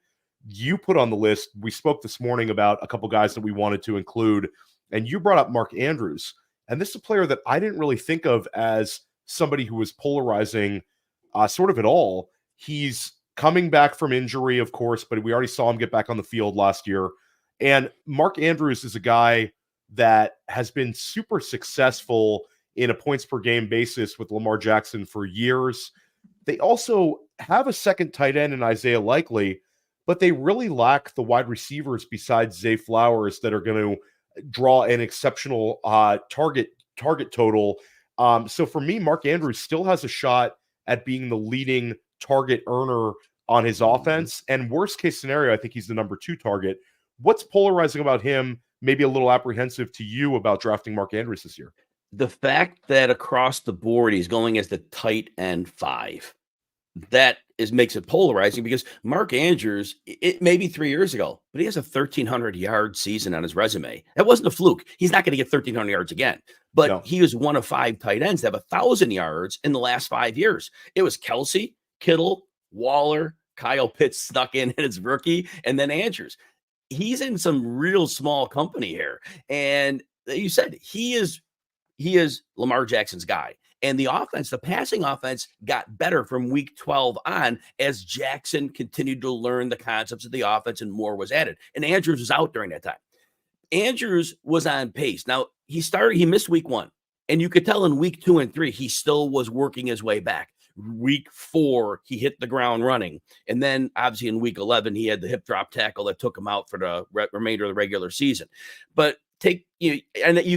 Speaker 1: you put on the list. We spoke this morning about a couple guys that we wanted to include, and you brought up Mark Andrews. And this is a player that I didn't really think of as somebody who was polarizing sort of at all. He's coming back from injury, of course, but we already saw him get back on the field last year. And Mark Andrews is a guy that has been super successful in a points per game basis with Lamar Jackson for years. They also have a second tight end in Isaiah Likely, but they really lack the wide receivers besides Zay Flowers that are going to draw an exceptional target total. So for me, Mark Andrews still has a shot at being the leading target earner on his offense. And worst case scenario, I think he's the number 2 target. What's polarizing about him? Maybe a little apprehensive to you about drafting Mark Andrews this year?
Speaker 2: The fact that across the board he's going as the tight end 5, that makes it polarizing, because Mark Andrews, it may be 3 years ago, but he has a 1,300 yard season on his resume. That wasn't a fluke. He's not going to get 1,300 yards again, but no. He was one of 5 tight ends that have 1,000 yards in the last 5 years. It was Kelsey, Kittle, Waller, Kyle Pitts snuck in his rookie, and then Andrews. He's in some real small company here. And you said he is Lamar Jackson's guy. And the offense, the passing offense, got better from week 12 on as Jackson continued to learn the concepts of the offense and more was added. And Andrews was out during that time. Andrews was on pace. Now, he missed week 1. And you could tell in week 2 and 3, he still was working his way back. Week 4, he hit the ground running. And then obviously in week 11, he had the hip drop tackle that took him out for the remainder of the regular season. But you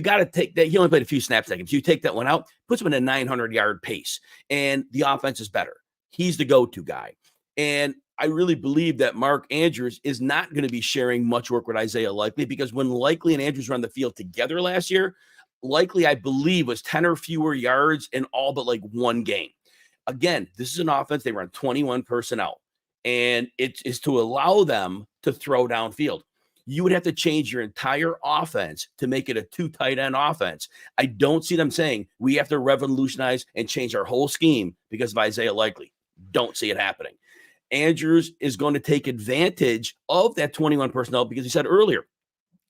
Speaker 2: got to take that. He only played a few snap seconds. You take that one out, puts him in a 900 yard pace, and the offense is better. He's the go-to guy. And I really believe that Mark Andrews is not going to be sharing much work with Isaiah Likely, because when Likely and Andrews were on the field together last year, Likely, I believe, was 10 or fewer yards in all but like one game. Again, this is an offense. They run 21 personnel, and it is to allow them to throw downfield. You would have to change your entire offense to make it a 2 tight end offense. I don't see them saying we have to revolutionize and change our whole scheme because of Isaiah Likely. Don't see it happening. Andrews is going to take advantage of that 21 personnel because he said earlier,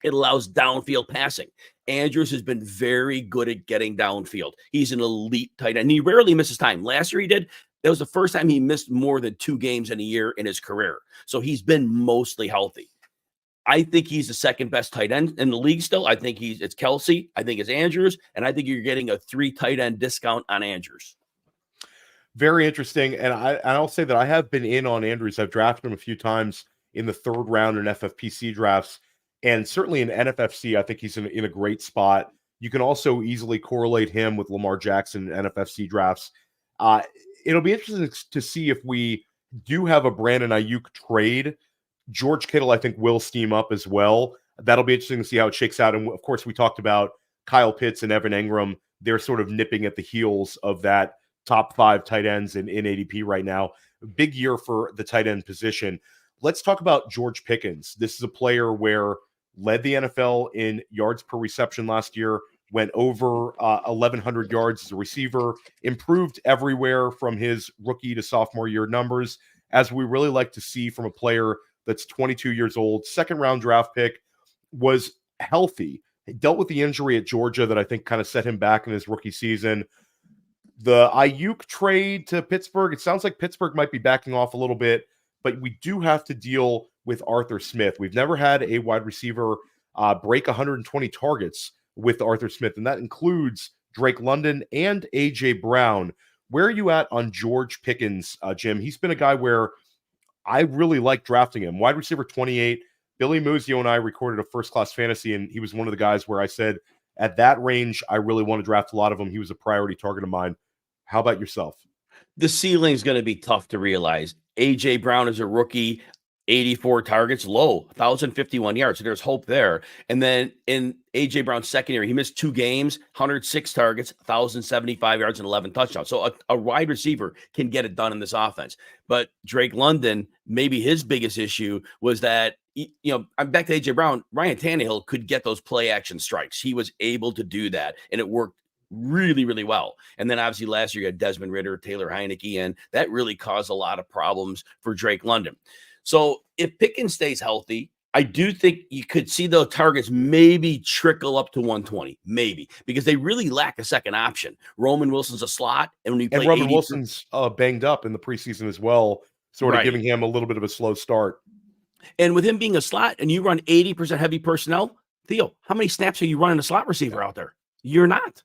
Speaker 2: it allows downfield passing. Andrews has been very good at getting downfield. He's an elite tight end. He rarely misses time. Last year he did. That was the first time he missed more than 2 games in a year in his career. So he's been mostly healthy. I think he's the second best tight end in the league still. I think it's Kelsey. I think it's Andrews. And I think you're getting a 3 tight end discount on Andrews.
Speaker 1: Very interesting. And I'll say that I have been in on Andrews. I've drafted him a few times in the 3rd round in FFPC drafts. And certainly in NFFC, I think he's in a great spot. You can also easily correlate him with Lamar Jackson in NFFC drafts. It'll be interesting to see if we do have a Brandon Ayuk trade. George Kittle, I think, will steam up as well. That'll be interesting to see how it shakes out. And of course, we talked about Kyle Pitts and Evan Engram. They're sort of nipping at the heels of that top 5 tight ends in ADP right now. Big year for the tight end position. Let's talk about George Pickens. This is a player where led the NFL in yards per reception last year, went over 1,100 yards as a receiver, improved everywhere from his rookie to sophomore year numbers, as we really like to see from a player that's 22 years old, 2nd round draft pick, was healthy. He dealt with the injury at Georgia that I think kind of set him back in his rookie season. The Ayuk trade to Pittsburgh, it sounds like Pittsburgh might be backing off a little bit, but we do have to deal with Arthur Smith. We've never had a wide receiver break 120 targets with Arthur Smith, and that includes Drake London and A.J. Brown. Where are you at on George Pickens, Jim? He's been a guy where I really like drafting him. Wide receiver 28. Billy Muzio and I recorded a First Class Fantasy, and he was one of the guys where I said, at that range, I really want to draft a lot of them. He was a priority target of mine. How about yourself?
Speaker 2: The ceiling is going to be tough to realize. A.J. Brown is a rookie, 84 targets, low, 1,051 yards. So there's hope there. And then in A.J. Brown's second year, he missed 2 games, 106 targets, 1,075 yards, and 11 touchdowns. So a wide receiver can get it done in this offense. But Drake London, maybe his biggest issue was that, I'm back to A.J. Brown. Ryan Tannehill could get those play action strikes. He was able to do that, and it worked really, really well. And then obviously last year you had Desmond Ridder, Taylor Heineke, and that really caused a lot of problems for Drake London. So if Pickens stays healthy, I do think you could see those targets maybe trickle up to 120, maybe, because they really lack a second option. Roman Wilson's a slot, and when you play
Speaker 1: Roman
Speaker 2: 80,
Speaker 1: Wilson's banged up in the preseason as well, sort of
Speaker 2: right,
Speaker 1: giving him a little bit of a slow start.
Speaker 2: and with him being a slot and you run 80% heavy personnel, Theo, how many snaps are you running a slot receiver out there? You're not.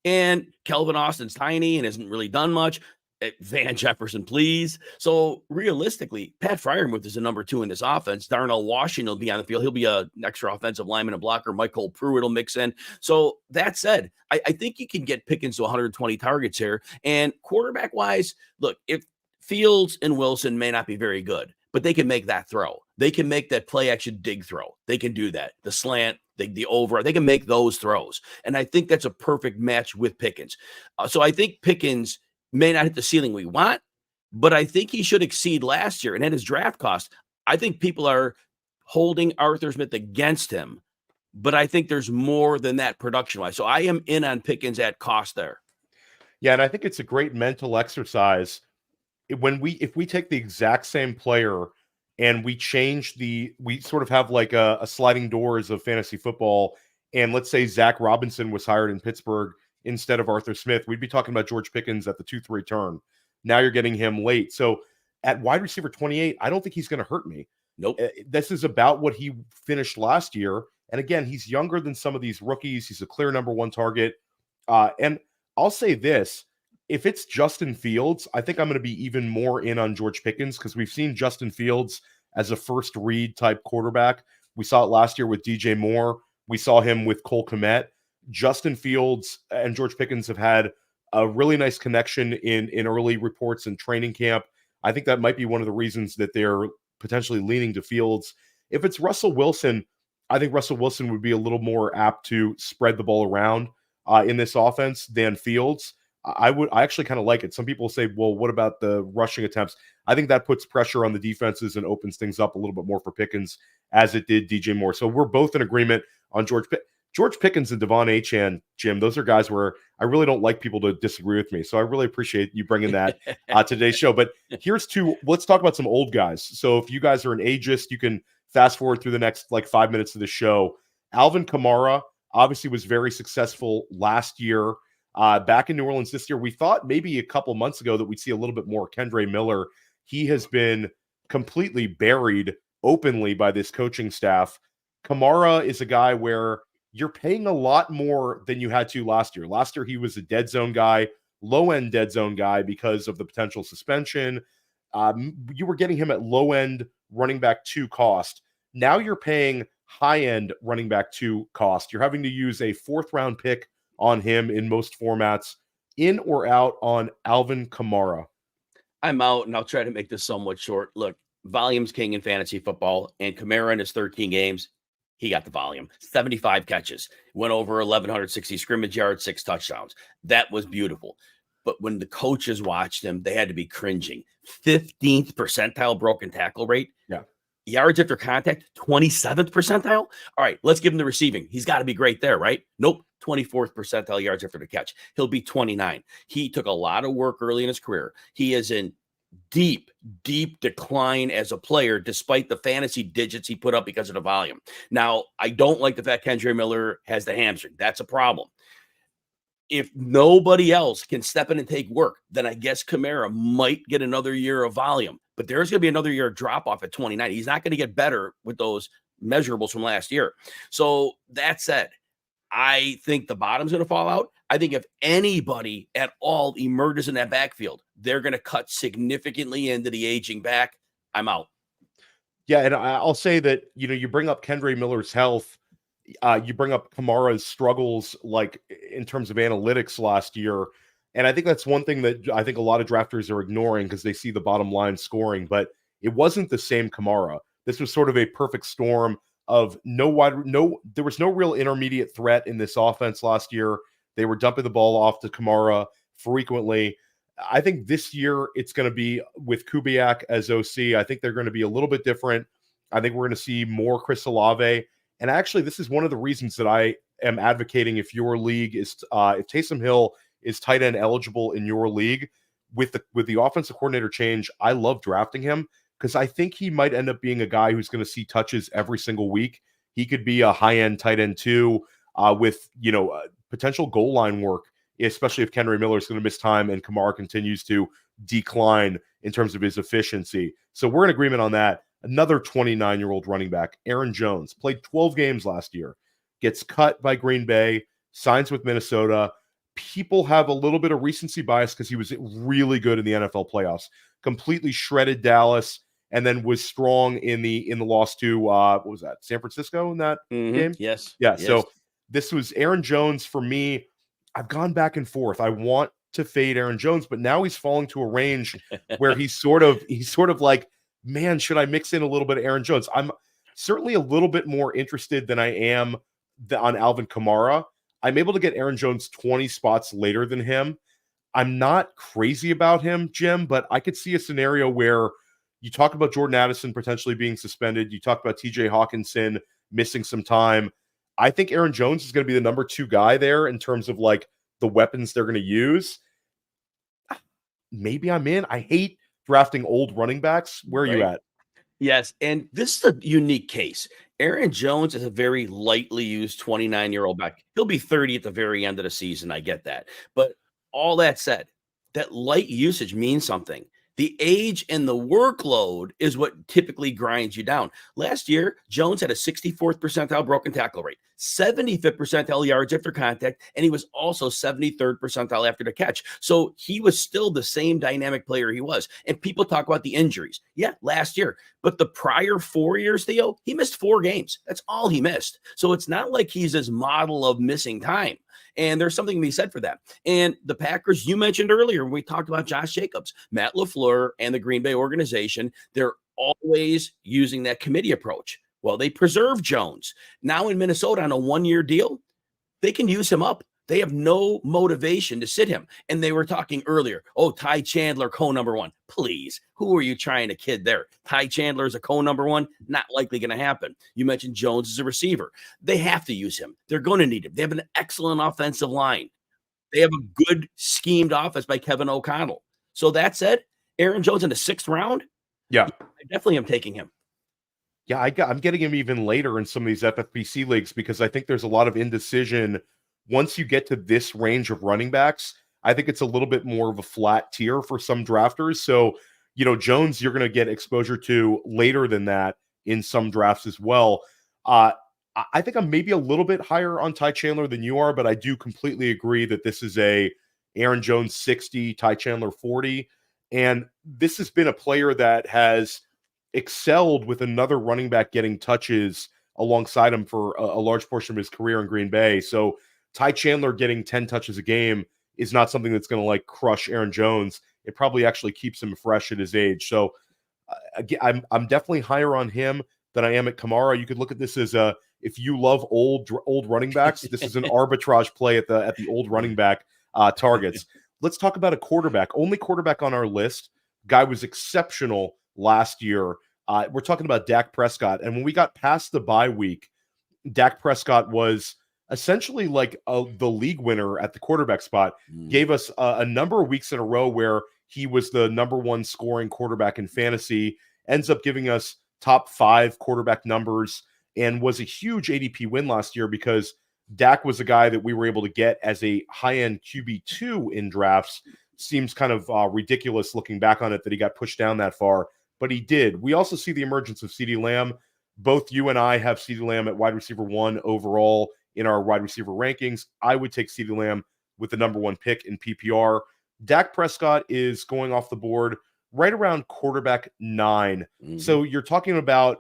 Speaker 2: And Kelvin Austin's tiny and hasn't really done much. Van Jefferson, please. So realistically, Pat Freiermuth is a number 2 in this offense. Darnell Washington will be on the field. He'll be an extra offensive lineman and blocker. Michael Pruitt will mix in. So that said, I think you can get Pickens to 120 targets here. And quarterback-wise, look, if Fields and Wilson may not be very good, but they can make that throw. They can make that play-action dig throw. They can do that. The slant, the over, they can make those throws. And I think that's a perfect match with Pickens. So I think Pickens may not hit the ceiling we want, but I think he should exceed last year. And at his draft cost, I think people are holding Arthur Smith against him, but I think there's more than that production-wise. So I am in on Pickens at cost there.
Speaker 1: Yeah, and I think it's a great mental exercise. If we take the exact same player and we sort of have like a sliding doors of fantasy football, and let's say Zach Robinson was hired in Pittsburgh instead of Arthur Smith, we'd be talking about George Pickens at the 2-3 turn. Now you're getting him late. So at wide receiver 28, I don't think he's going to hurt me.
Speaker 2: Nope.
Speaker 1: This is about what he finished last year. And again, he's younger than some of these rookies. He's a clear number 1 target. And I'll say this, if it's Justin Fields, I think I'm going to be even more in on George Pickens because we've seen Justin Fields as a first read type quarterback. We saw it last year with DJ Moore. We saw him with Cole Kmet. Justin Fields and George Pickens have had a really nice connection in early reports and training camp. I think that might be one of the reasons that they're potentially leaning to Fields. If it's Russell Wilson, I think Russell Wilson would be a little more apt to spread the ball around in this offense than Fields. I actually kind of like it. Some people say, well, what about the rushing attempts? I think that puts pressure on the defenses and opens things up a little bit more for Pickens as it did DJ Moore. So we're both in agreement on George Pickens and De'Von Achane, Jim. Those are guys where I really don't like people to disagree with me. So I really appreciate you bringing that today's show. But let's talk about some old guys. So if you guys are an ageist, you can fast forward through the next 5 minutes of the show. Alvin Kamara obviously was very successful last year. Back in New Orleans this year, we thought maybe a couple months ago that we'd see a little bit more Kendre Miller. He has been completely buried openly by this coaching staff. Kamara is a guy where you're paying a lot more than you had to last year. Last year, he was a dead zone guy, low-end dead zone guy because of the potential suspension. You were getting him at low-end running back 2 cost. Now you're paying high-end running back 2 cost. You're having to use a 4th-round pick on him in most formats. In or out on Alvin Kamara?
Speaker 2: I'm out, and I'll try to make this somewhat short. Look, volume's king in fantasy football, and Kamara in his 13 games, he got the volume. 75 catches, went over 1,160 scrimmage yards, 6 touchdowns. That was beautiful. But when the coaches watched him, they had to be cringing. 15th percentile broken tackle rate.
Speaker 1: Yeah.
Speaker 2: Yards after contact, 27th percentile. All right, let's give him the receiving. He's got to be great there, right? Nope. 24th percentile yards after the catch. He'll be 29. He took a lot of work early in his career. He is in deep decline as a player, despite the fantasy digits he put up because of the volume. Now, I don't like the fact Kendre Miller has the hamstring. That's a problem. If nobody else can step in and take work, then I guess Kamara might get another year of volume. But there's going to be another year of drop-off at 29. He's not going to get better with those measurables from last year. So that said, I think the bottom's going to fall out. I think if anybody at all emerges in that backfield, they're going to cut significantly into the aging back. I'm out.
Speaker 1: Yeah, and I'll say that, you bring up Kendre Miller's health. You bring up Kamara's struggles, in terms of analytics last year. And I think that's one thing that I think a lot of drafters are ignoring because they see the bottom line scoring, but it wasn't the same Kamara. This was sort of a perfect storm of there was no real intermediate threat in this offense last year. They were dumping the ball off to Kamara frequently. I think this year it's going to be with Kubiak as OC. I think they're going to be a little bit different. I think we're going to see more Chris Olave. And actually, this is one of the reasons that I am advocating if your league is if Taysom Hill is tight end eligible in your league with the offensive coordinator change, I love drafting him because I think he might end up being a guy who's going to see touches every single week. He could be a high-end tight end too, with potential goal line work, especially if Kenry Miller is going to miss time and Kamara continues to decline in terms of his efficiency. So we're in agreement on that. Another 29-year-old running back, Aaron Jones, played 12 games last year, gets cut by Green Bay, signs with Minnesota. People have a little bit of recency bias because he was really good in the NFL playoffs, completely shredded Dallas, and then was strong in the loss to what was that, San Francisco in that game?
Speaker 2: Yes.
Speaker 1: Yeah.
Speaker 2: Yes.
Speaker 1: So this was Aaron Jones for me. I've gone back and forth. I want to fade Aaron Jones, but now he's falling to a range where he's sort of like, man, should I mix in a little bit of Aaron Jones? I'm certainly a little bit more interested than I am on Alvin Kamara. I'm able to get Aaron Jones 20 spots later than him. I'm not crazy about him, Jim, but I could see a scenario where you talk about Jordan Addison potentially being suspended. You talk about TJ Hawkinson missing some time. I think Aaron Jones is going to be the number 2 guy there in terms of like the weapons they're going to use. Maybe I'm in. I hate drafting old running backs. Where are you at?
Speaker 2: Yes, and this is a unique case. Aaron Jones is a very lightly used 29-year-old back. He'll be 30 at the very end of the season. I get that. But all that said, that light usage means something. The age and the workload is what typically grinds you down. Last year, Jones had a 64th percentile broken tackle rate, 75th percentile yards after contact, and he was also 73rd percentile after the catch. So he was still the same dynamic player he was. And people talk about the injuries. Yeah, last year. But the prior 4 years, Theo, he missed 4 games. That's all he missed. So it's not like he's this model of missing time. And there's something to be said for that. And the Packers, you mentioned earlier, when we talked about Josh Jacobs, Matt LaFleur, and the Green Bay organization, they're always using that committee approach. Well, they preserve Jones. Now in Minnesota on a 1-year deal, they can use him up. They have no motivation to sit him. And they were talking earlier, Ty Chandler, co-number 1. Please, who are you trying to kid there? Ty Chandler is a co-number 1? Not likely going to happen. You mentioned Jones as a receiver. They have to use him. They're going to need him. They have an excellent offensive line. They have a good schemed offense by Kevin O'Connell. So that said, Aaron Jones in the 6th round?
Speaker 1: Yeah.
Speaker 2: I definitely am taking him.
Speaker 1: Yeah, I'm getting him even later in some of these FFPC leagues because I think there's a lot of indecision. Once you get to this range of running backs, I think it's a little bit more of a flat tier for some drafters. So, Jones, you're going to get exposure to later than that in some drafts as well. I think I'm maybe a little bit higher on Ty Chandler than you are, but I do completely agree that this is a Aaron Jones 60, Ty Chandler 40. And this has been a player that has excelled with another running back getting touches alongside him for a large portion of his career in Green Bay. So Ty Chandler getting 10 touches a game is not something that's going to like crush Aaron Jones. It probably actually keeps him fresh at his age. So I'm definitely higher on him than I am at Kamara. You could look at this as if you love old running backs, this is an arbitrage play at the old running back targets. Let's talk about a quarterback. Only quarterback on our list. Guy was exceptional last year. We're talking about Dak Prescott. And when we got past the bye week, Dak Prescott was essentially like the league winner at the quarterback spot, gave us a number of weeks in a row where he was the number 1 scoring quarterback in fantasy, ends up giving us top 5 quarterback numbers, and was a huge ADP win last year because Dak was a guy that we were able to get as a high-end QB2 in drafts. Seems kind of ridiculous looking back on it that he got pushed down that far, but he did. We also see the emergence of CeeDee Lamb. Both you and I have CeeDee Lamb at wide receiver 1 overall in our wide receiver rankings. I would take CeeDee Lamb with the number 1 pick in PPR. Dak Prescott is going off the board right around quarterback 9. Mm-hmm. So you're talking about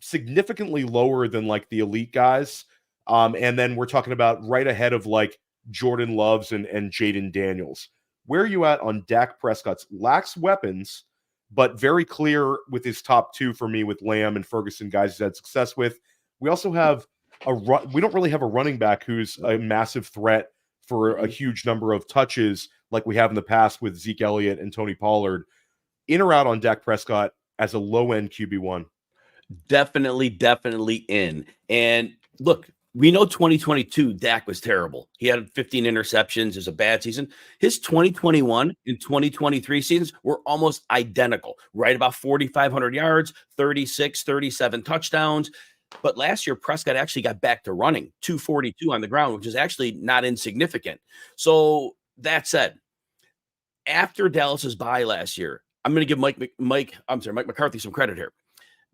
Speaker 1: significantly lower than like the elite guys. And then we're talking about right ahead of like Jordan Loves and Jaden Daniels. Where are you at on Dak Prescott's lacks weapons, but very clear with his top 2 for me with Lamb and Ferguson, guys he's had success with. We also have we don't really have a running back who's a massive threat for a huge number of touches like we have in the past with Zeke Elliott and Tony Pollard. In or out on Dak Prescott as a low-end QB1?
Speaker 2: Definitely in. And look, We know 2022 Dak was terrible. He had 15 interceptions. It was a bad season. His 2021 and 2023 seasons were almost identical, right about 4,500 yards, 36, 37 touchdowns. But last year, Prescott actually got back to running, 242 on the ground, which is actually not insignificant. So that said, after Dallas's bye last year, I'm going to give Mike McCarthy some credit here.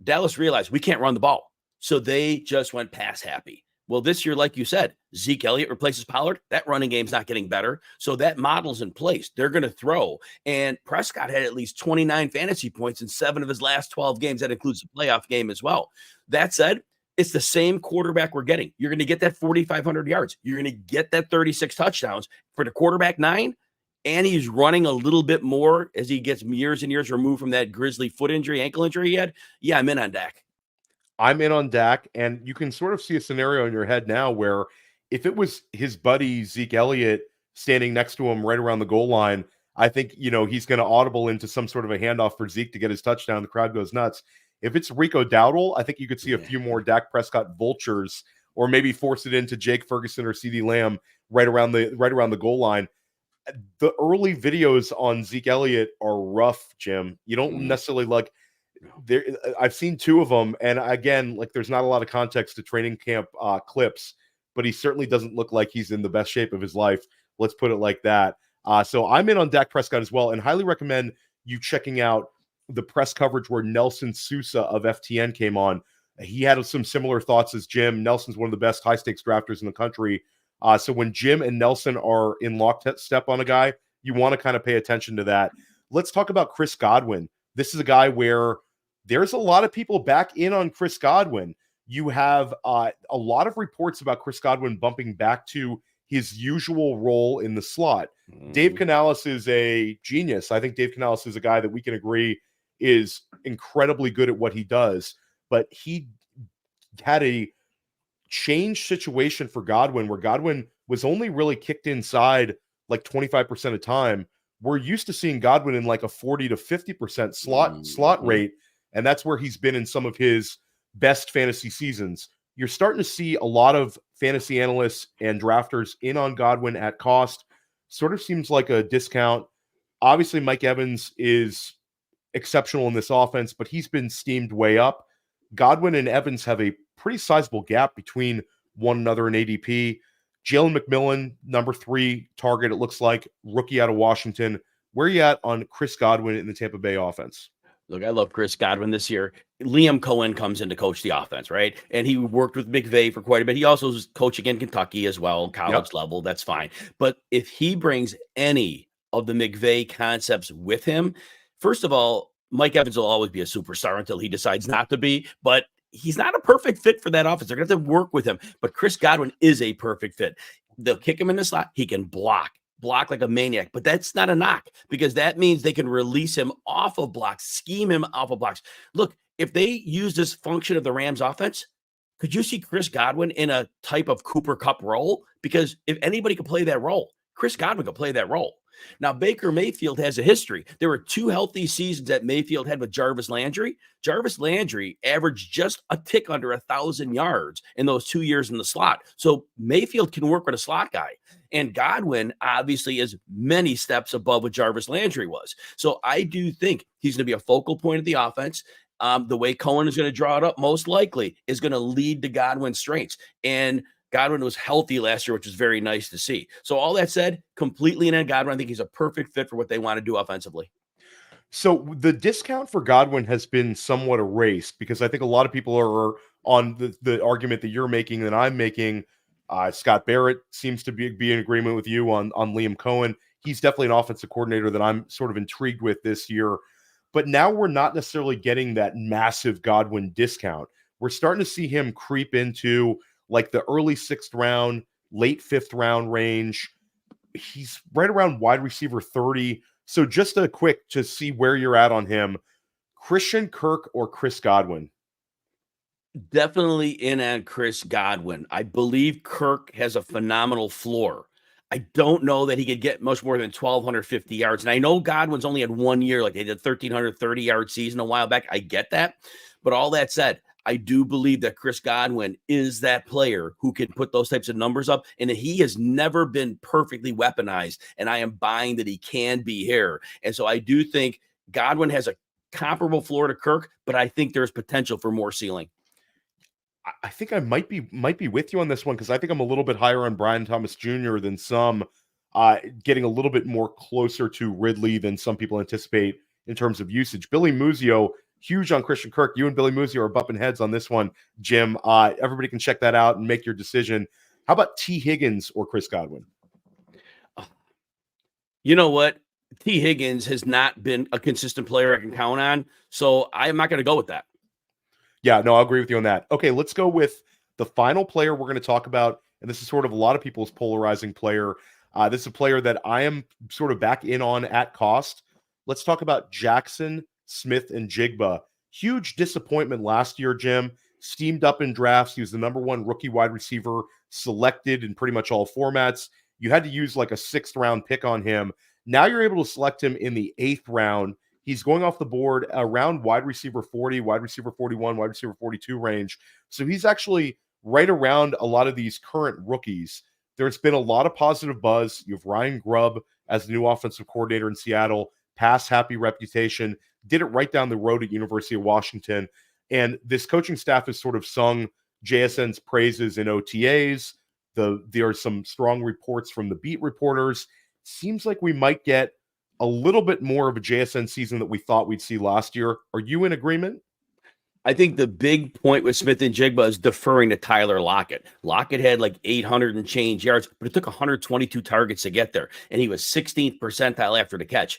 Speaker 2: Dallas realized we can't run the ball. So they just went pass happy. Well, this year, like you said, Zeke Elliott replaces Pollard. That running game's not getting better. So that model's in place. They're going to throw. And Prescott had at least 29 fantasy points in 7 of his last 12 games. That includes the playoff game as well. That said, it's the same quarterback we're getting. You're going to get that 4,500 yards. You're going to get that 36 touchdowns for the quarterback 9. And he's running a little bit more as he gets years and years removed from that grisly ankle injury he had. Yeah, I'm in on Dak.
Speaker 1: I'm in on Dak, and you can sort of see a scenario in your head now where if it was his buddy Zeke Elliott standing next to him right around the goal line, I think, he's going to audible into some sort of a handoff for Zeke to get his touchdown. The crowd goes nuts. If it's Rico Dowdle, I think you could see a few more Dak Prescott vultures, or maybe force it into Jake Ferguson or CeeDee Lamb right around the goal line. The early videos on Zeke Elliott are rough, Jim. You don't necessarily like there. I've seen 2 of them, and again, there's not a lot of context to training camp clips, but he certainly doesn't look like he's in the best shape of his life. Let's put it like that. So I'm in on Dak Prescott as well, and highly recommend you checking out the press coverage where Nelson Sousa of FTN came on. He had some similar thoughts as Jim. Nelson's one of the best high-stakes drafters in the country. So when Jim and Nelson are in lockstep on a guy, you want to kind of pay attention to that. Let's talk about Chris Godwin. This is a guy where there's a lot of people back in on Chris Godwin. You have a lot of reports about Chris Godwin bumping back to his usual role in the slot. Dave Canales is a genius. I think Dave Canales is a guy that we can agree is incredibly good at what he does, but he had a change situation for Godwin where Godwin was only really kicked inside 25% of time. We're used to seeing Godwin in a 40 to 50% slot rate, and that's where he's been in some of his best fantasy seasons. You're starting to see a lot of fantasy analysts and drafters in on Godwin at cost. Sort of seems like a discount. Obviously, Mike Evans is exceptional in this offense, but he's been steamed way up. Godwin and Evans have a pretty sizable gap between one another in ADP. Jalen McMillan, number 3 target, it looks like, rookie out of Washington. Where are you at on Chris Godwin in the Tampa Bay offense?
Speaker 2: Look, I love Chris Godwin this year. Liam Cohen comes in to coach the offense, right? And he worked with McVay for quite a bit. He also was coaching in Kentucky as well, college level. That's fine. But if he brings any of the McVay concepts with him, first of all, Mike Evans will always be a superstar until he decides not to be, but he's not a perfect fit for that offense. They're going to have to work with him, but Chris Godwin is a perfect fit. They'll kick him in the slot. He can block like a maniac, but that's not a knock because that means they can release him off of blocks, scheme him off of blocks. Look, if they use this function of the Rams offense, could you see Chris Godwin in a type of Cooper Kupp role? Because if anybody could play that role, Chris Godwin could play that role. Now, Baker Mayfield has a history. There were 2 healthy seasons that Mayfield had with Jarvis Landry. Jarvis Landry averaged just a tick under 1,000 yards in those 2 years in the slot. So Mayfield can work with a slot guy. And Godwin obviously is many steps above what Jarvis Landry was. So I do think he's going to be a focal point of the offense. The way Cohen is going to draw it up most likely is going to lead to Godwin's strengths. And Godwin was healthy last year, which is very nice to see. So all that said, completely in on Godwin. I think he's a perfect fit for what they want to do offensively.
Speaker 1: So the discount for Godwin has been somewhat erased because I think a lot of people are on the argument that you're making that I'm making. Scott Barrett seems to be in agreement with you on Liam Cohen. He's definitely an offensive coordinator that I'm sort of intrigued with this year. But now we're not necessarily getting that massive Godwin discount. We're starting to see him creep into the early 6th round, late 5th round range. He's right around wide receiver 30. So just a quick to see where you're at on him. Christian Kirk or Chris Godwin?
Speaker 2: Definitely in on Chris Godwin. I believe Kirk has a phenomenal floor. I don't know that he could get much more than 1,250 yards. And I know Godwin's only had 1 year, they did 1,330 yard season a while back. I get that. But all that said, I do believe that Chris Godwin is that player who can put those types of numbers up, and he has never been perfectly weaponized, and I am buying that he can be here. And so I do think Godwin has a comparable floor to Kirk, but I think there's potential for more ceiling.
Speaker 1: I think I might be with you on this one, because I think I'm a little bit higher on Brian Thomas Jr. than some, getting a little bit more closer to Ridley than some people anticipate in terms of usage. Billy Muzio, huge on Christian Kirk. You and Billy Muzio are bumping heads on this one, Jim. Everybody can check that out and make your decision. How about T. Higgins or Chris Godwin?
Speaker 2: You know what? T. Higgins has not been a consistent player I can count on, so I'm not going to go with that.
Speaker 1: Yeah, no, I'll agree with you on that. Okay, let's go with the final player we're going to talk about, and this is sort of a lot of people's polarizing player. This is a player that I am sort of back in on at cost. Let's talk about Jaxon Smith-Njigba. Huge disappointment last year, Jim. Steamed up in drafts. He was the number one rookie wide receiver selected in pretty much all formats. You had to use like a 6th round pick on him. Now you're able to select him in the 8th round. He's going off the board around wide receiver 40, wide receiver 41, wide receiver 42 range. So he's actually right around a lot of these current rookies. There's been a lot of positive buzz. You have Ryan Grubb as the new offensive coordinator in Seattle, pass-happy reputation, did it right down the road at University of Washington. And this coaching staff has sort of sung JSN's praises in OTAs. There are some strong reports from the beat reporters. Seems like we might get a little bit more of a JSN season that we thought we'd see last year. Are you in agreement?
Speaker 2: I think the big point with Smith-Njigba is deferring to Tyler Lockett. Lockett had like 800 and change yards, but it took 122 targets to get there, and he was 16th percentile after the catch.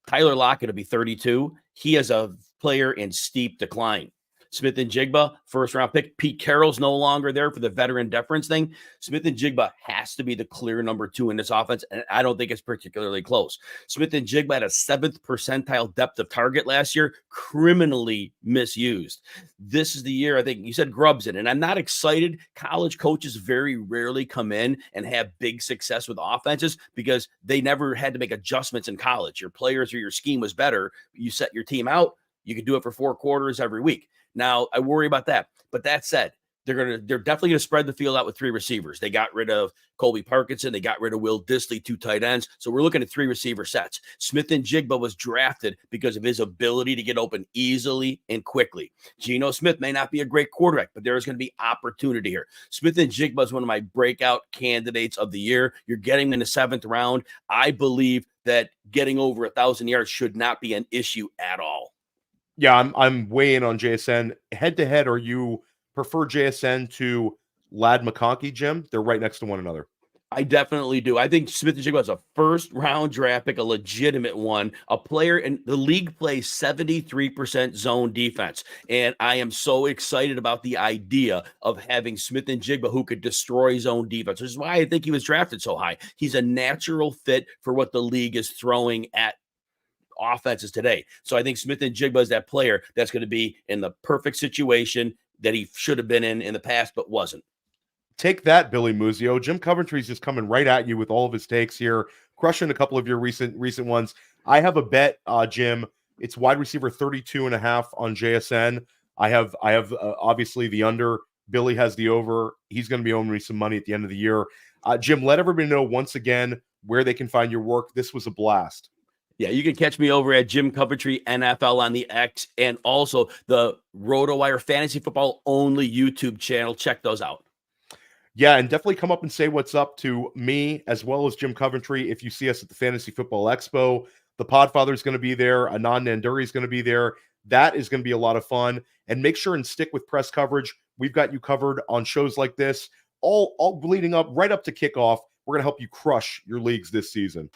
Speaker 2: Tyler Lockett will be 32. He is a player in steep decline. Smith-Njigba, 1st round pick. Pete Carroll's no longer there for the veteran deference thing. Smith-Njigba has to be the clear number 2 in this offense, and I don't think it's particularly close. Smith-Njigba had a 7th percentile depth of target last year, criminally misused. This is the year, I think you said Grubb's in, and I'm not excited. College coaches very rarely come in and have big success with offenses because they never had to make adjustments in college. Your players or your scheme was better. You set your team out. You could do it for 4 quarters every week. Now, I worry about that. But that said, they're definitely going to spread the field out with 3 receivers. They got rid of Colby Parkinson. They got rid of Will Dissly, 2 tight ends. So we're looking at 3 receiver sets. Smith-Njigba was drafted because of his ability to get open easily and quickly. Geno Smith may not be a great quarterback, but there is going to be opportunity here. Smith-Njigba is one of my breakout candidates of the year. You're getting him in the 7th round. I believe that getting over 1,000 yards should not be an issue at all.
Speaker 1: Yeah, I'm way in on JSN. Head-to-head, are you prefer JSN to Ladd McConkey, Jim? They're right next to one another.
Speaker 2: I definitely do. I think Smith-Njigba is a 1st round draft pick, a legitimate one, a player in the league plays 73% zone defense. And I am so excited about the idea of having Smith-Njigba who could destroy zone defense, which is why I think he was drafted so high. He's a natural fit for what the league is throwing at offenses today. So I think Smith-Njigba is that player that's going to be in the perfect situation that he should have been in the past, but wasn't.
Speaker 1: Take that, Billy Muzio. Jim Coventry's just coming right at you with all of his takes here, crushing a couple of your recent ones. I have a bet, Jim. It's wide receiver 32.5 on JSN. I have obviously the under. Billy has the over. He's going to be owing me some money at the end of the year. Jim, let everybody know once again where they can find your work. This was a blast.
Speaker 2: Yeah, you can catch me over at Jim Coventry NFL on the X and also the RotoWire Fantasy Football only YouTube channel. Check those out.
Speaker 1: Yeah, and definitely come up and say what's up to me as well as Jim Coventry if you see us at the Fantasy Football Expo. The Podfather is going to be there. Anand Nanduri is going to be there. That is going to be a lot of fun. And make sure and stick with press coverage. We've got you covered on shows like this, all leading up right up to kickoff. We're going to help you crush your leagues this season.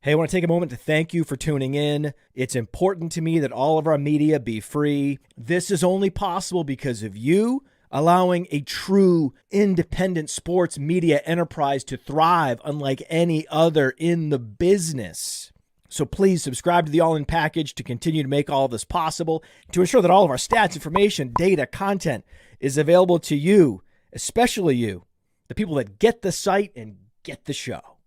Speaker 3: Hey, I want to take a moment to thank you for tuning in. It's important to me that all of our media be free. This is only possible because of you allowing a true independent sports media enterprise to thrive unlike any other in the business. So please subscribe to the All In Package to continue to make all of this possible, to ensure that all of our stats, information, data, content is available to you, especially you, the people that get the site and get the show.